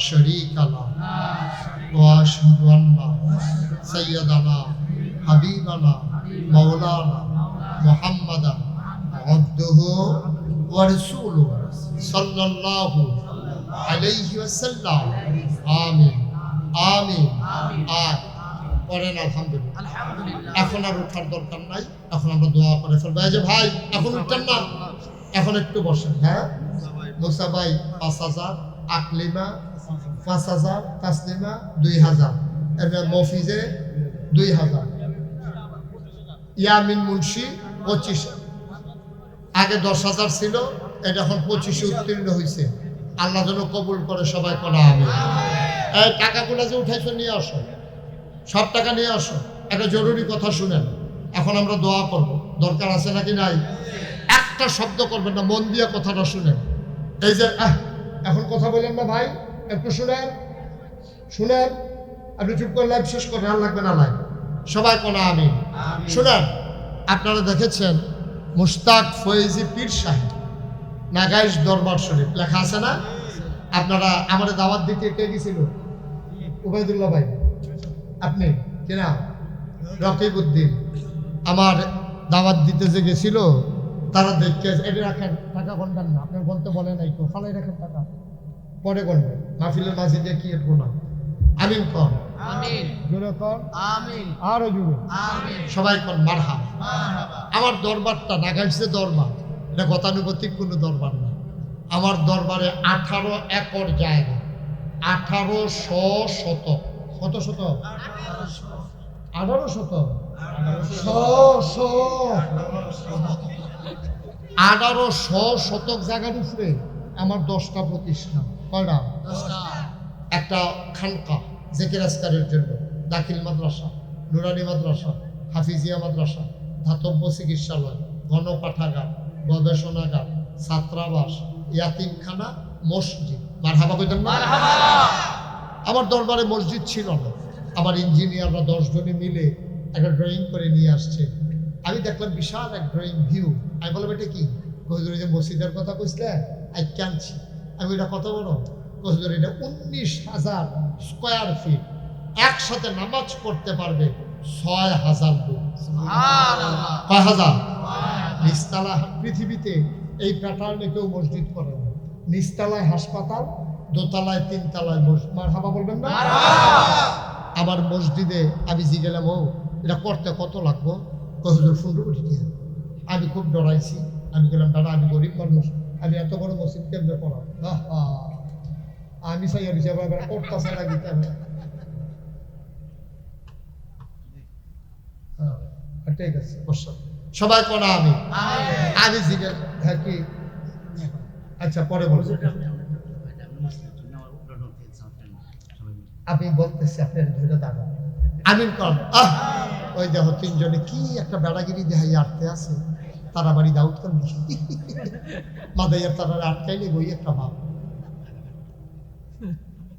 শারীকা লাহু ওয়া আশহাদু আন্না সাইয়্যিদানা হাবিবানা মাওলানা মুহাম্মাদান আবদুহু ওয়া রাসূলুহু সাল্লাল্লাহু আলাইহি ওয়াসাল্লাম। আমিন আমিন। আর পড়েন আলহামদুলিল্লাহ। এখন আর ওঠার দরকার নাই, এখন আমরা দোয়া করে ফেলবো। এই যে ভাই, এখন উঠতেন না, এখন একটু বসেন। হ্যাঁ, মুসা ভাই 5,000, আকলিমা 5,000, তাসলিমা 2,000, মফিজে 2,000, ইয়ামিন মুন্সি 25,000। আগে 10,000 ছিল, এটা এখন 25-এ উত্তীর্ণ হয়েছে। আল্লাহ যেন কবুল করে, সবাই করা আমি। এই টাকাগুলো যে উঠাইছো নিয়ে আসো, সব টাকা নিয়ে আসো। একটা জরুরি কথা শুনেন, এখন আমরা দোয়া করব, দরকার আছে নাকি নাই? একটা শব্দ করবেন না, মন দিয়ে কথাটা শুনেন। এই যে এখন কথা বলেন না ভাই, একটু শুনেন, শুনেন। আপনি চুপ করে লাইভ শেষ করেন, আর লাগবে না লাইভ। সবাই কোনা আমি শুনেন। আপনারা দেখেছেন মুশতাক ফয়েজি পীর সাহেব, নাগাইশ দরবার শরীফ লেখা আছে না? আপনারা আমাদের দাওয়াত দিতে কে গেছিল? উবাইদুল্লাহ ভাই আপনি কিনা রকিবউদ্দিন আমার দাওয়াত দিতে যে গেছিল তারা দেখে এটা রাখেন টাকা গণবেন না আপনার বলতে বলে নাই তো ফালাই রাখেন টাকা পরে গণবেন মাহফিলের মাঝে দিয়ে কি এরকম না আমিন কর আমিন জোরে কর আমিন আরো জোরে আমিন সবাই কর মারহাবা মারহাবা আমার দরবারটা নাগাইছে দরবার এটা গতানুগতিক কোনো দরবার না আমার দরবারে 18 একর জায়গা 1800 শতক কত শতক 1800 1800 শতক জায়গার উপরে আমার 10টা প্রতিষ্ঠান কয়টা একটা খানকা জেকের আজকারের জন্য দাখিল মাদ্রাসা নুরানি মাদ্রাসা হাফিজিয়া মাদ্রাসা ধাতব্য চিকিৎসালয় গণপাঠাগার গবেষণাগার ছাত্রাবাস ইয়াতিমখানা মসজিদ মারহাবা কইতেন না আমার দরবারে মসজিদ ছিল না আমার ইঞ্জিনিয়াররা 10 জনে মিলে একটা ড্রয়িং করে নিয়ে আসছে আমি দেখলাম বিশাল এক ড্রয়িং ভিউ আমি বললাম এটা কি কহিদুর যে মসজিদের কথা কইছিলে আই কানছি আমি এটা কত বড় কহিদুর এটা 19,000 স্কোয়ার ফিট একসাথে নামাজ পড়তে পারবে 6,000 লোক কয় হাজার নিচতলা পৃথিবীতে এই প্যাটার্নে কেউ মসজিদ করে না নিচতলায় হাসপাতাল দোতলায় তিনতলায় মসজিদ মারহাবা বলবেন না আমার মসজিদে আমি জিগেলাম ও এটা করতে কত লাগবো হুজুর 15 কোটি টাকা আমি খুব ডরাইছি আমি গেলাম দাদা আমি গরিব মানুষ আমি এত বড় মসজিদ কেন্দ্রে পড়া আমি চাই হিসাবে করতে চাই না দিতে হবে ঠিক আছে সবাই করা আমি জিগেল হ্যাঁ কি আচ্ছা পরে বলছি আমি বলতেছি আপনার ধরে দাঁড়ান আমিন কর ওই দেখো 3 জনে কি একটা বেড়াগিরি দেখাই আটতে আছে তারা বাড়ি দাউদ খান মাদাইয়ার তারা আটকাইলে বই একটা ভাব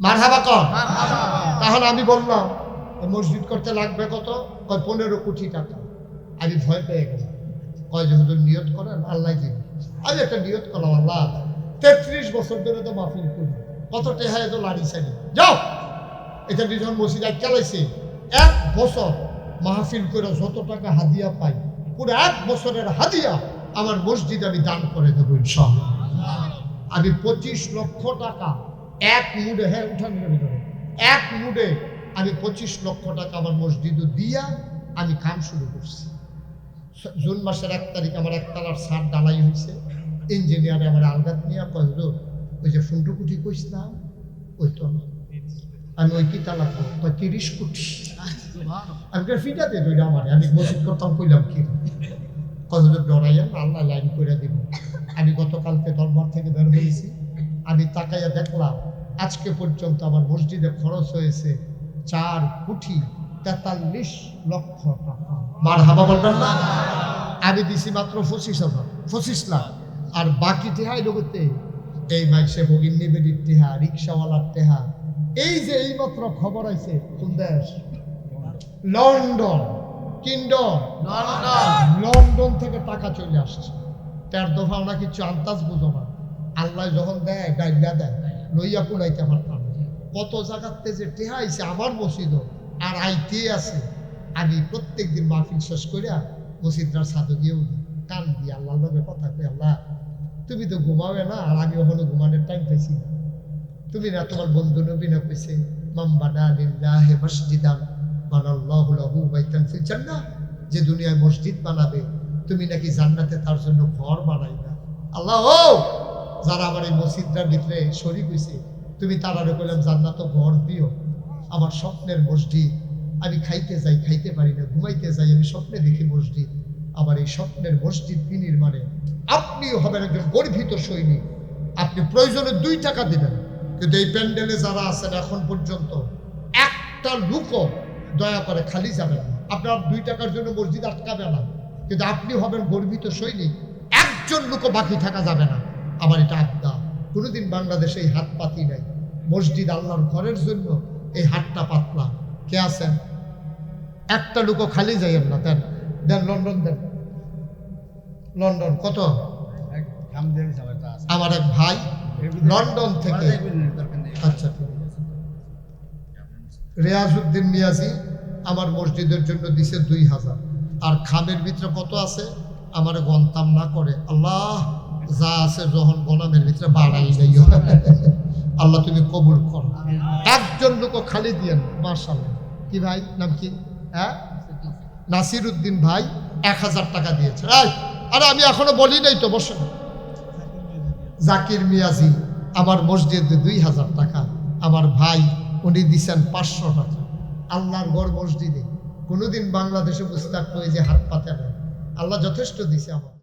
মারহাবা কর তাহলে আমি বললাম মসজিদ করতে লাগবে কত কয় 15 কোটি টাকা আমি ভয় পেয়ে গেলাম কয় যে হুজুর নিয়ত করেন আল্লাহ দিন আমি একটা নিয়ত করলাম আল্লাহ 33 বছর ধরে তো মাহফিল করি কত টেহায় তো লাড়ি সারি যাও এটা যখন মসজিদ চালাইছে 1 বছর মাহফিল করে যত টাকা হাদিয়া পাই পুরো 1 বছরের হাদিয়া আমার মসজিদ আমি দান করে দেবো ইনশাআল্লাহ আমি 25 লক্ষ টাকা এক মুডে হ্যাঁ উঠানোর ভিতরে এক মুডে আমি 25 লক্ষ টাকা আমার মসজিদে দিয়া আমি কাম শুরু করছি জুন মাসের 1 তারিখ আমার একতলার ছাদ ডালাই হয়েছে ইঞ্জিনিয়ারে আমার আলগাত নিয়ে কয় হলো ওই যে 15 কোটি কইছিলাম ওই তো না আমি ওই কি তালা কয় 30 কোটি আমি ফিটা দিয়ে দুইটা আমার আমি মসজিদ করতাম কইলাম কি কয় হলো ডরাইয়া আল্লাহ লাইন করে দিব আমি গতকালকে দরবার থেকে বের হয়েছি আমি তাকাইয়া দেখলাম আজকে পর্যন্ত আমার মসজিদে খরচ হয়েছে 4 কোটি 43 লক্ষ টাকা মারহাবা বলবেন না আমি দিছি মাত্র 25 লাখ আর বাকি টেহাই লোকতে এই মাইসে ভগিনী বেডির টেহা রিক্সাওয়ালার টেহা এই যে এই মাত্র খবর আইছে কোন দেশ লন্ডন কিংডম লন্ডন থেকে টাকা চলে আসছে 4 দফা ওনা কিছু আন্দাজ বুঝো না আল্লাহ যখন দেয় ডাইলা দেয় লইয়া কুলাইতে পারতাম কত জায়গাতে যে টেহা আইছে আমার মসজিদ আর আইতে আছে আমি প্রত্যেকদিন মাহফিল শেষ করিয়া মসজিদটার ছাদে গিয়ে উঠি কান দিয়ে আল্লাহর লগে কথা কই আল্লাহ তুমি তো ঘুমাবে না আর আমি ওখানে ঘুমানোর টাইম পাইছি না তুমি না তোমার বন্ধু নবী না কইছে মান বানা লিল্লাহি মসজিদান বানাল্লাহু লাহু বাইতান ফিল জান্নাহ যে দুনিয়ায় মসজিদ বানাবে তুমি নাকি জান্নাতে তার জন্য ঘর বানাইবা আল্লাহ ও যারা আমার এই মসজিদটার ভিতরে শরীক হইছে তুমি তারারে কইলাম জান্নাত ঘর দিও আমার স্বপ্নের মসজিদ আমি খাইতে যাই খাইতে পারি না ঘুমাইতে যাই আমি স্বপ্নে দেখি মসজিদ আমার এই স্বপ্নের মসজিদ বিনির্মাণে আপনিও হবেন একজন গর্বিত সৈনিক আপনি প্রয়োজনে 2 টাকা দিবেন কিন্তু এই প্যান্ডেলে যারা আছেন এখন পর্যন্ত একটা লোকও দয়া করে খালি যাবে না আপনার 2 টাকার জন্য মসজিদ আটকাবে না কিন্তু আপনি হবেন গর্বিত সৈনিক একজন লোকও বাকি থাকা যাবে না আমার এটা আবদা কোনোদিন বাংলাদেশে এই হাত পাতি নাই মসজিদ আল্লাহর ঘরের জন্য এই হাতটা পাতলা কে আছেন একটা লোকও খালি যাইয়েন না দেন দেন লন্ডন দেন লন্ডন কত আমার এক ভাই লন্ডন থেকে আচ্ছা ঠিক আছে রেয়াজউদ্দিন মিয়াজি আমার মসজিদের জন্য দিছে 2000। আর খামের ভিতরে কত আছে আমার গন্তাম না করে, আল্লাহ যা আছে যখন গনামের ভিতরে বাড়াই যাইও। আল্লাহ তুমি কবুল করো। একজন লোক খালি দিয়েন, মাশাআল্লাহ। কি ভাই নাম কি? হ্যাঁ, নাসির উদ্দিন ভাই 1000 টাকা দিয়েছে। আরে আমি এখনো বলি নাই তো, বসেন। জাকির মিয়াজি আমার মসজিদে 2000 টাকা। আমার ভাই উনি দিছেন 500 টাকা। আল্লাহর গড় মসজিদে কোনোদিন বাংলাদেশে বুঝতে যে হাত পাতে না, আল্লাহ যথেষ্ট দিছে আমার।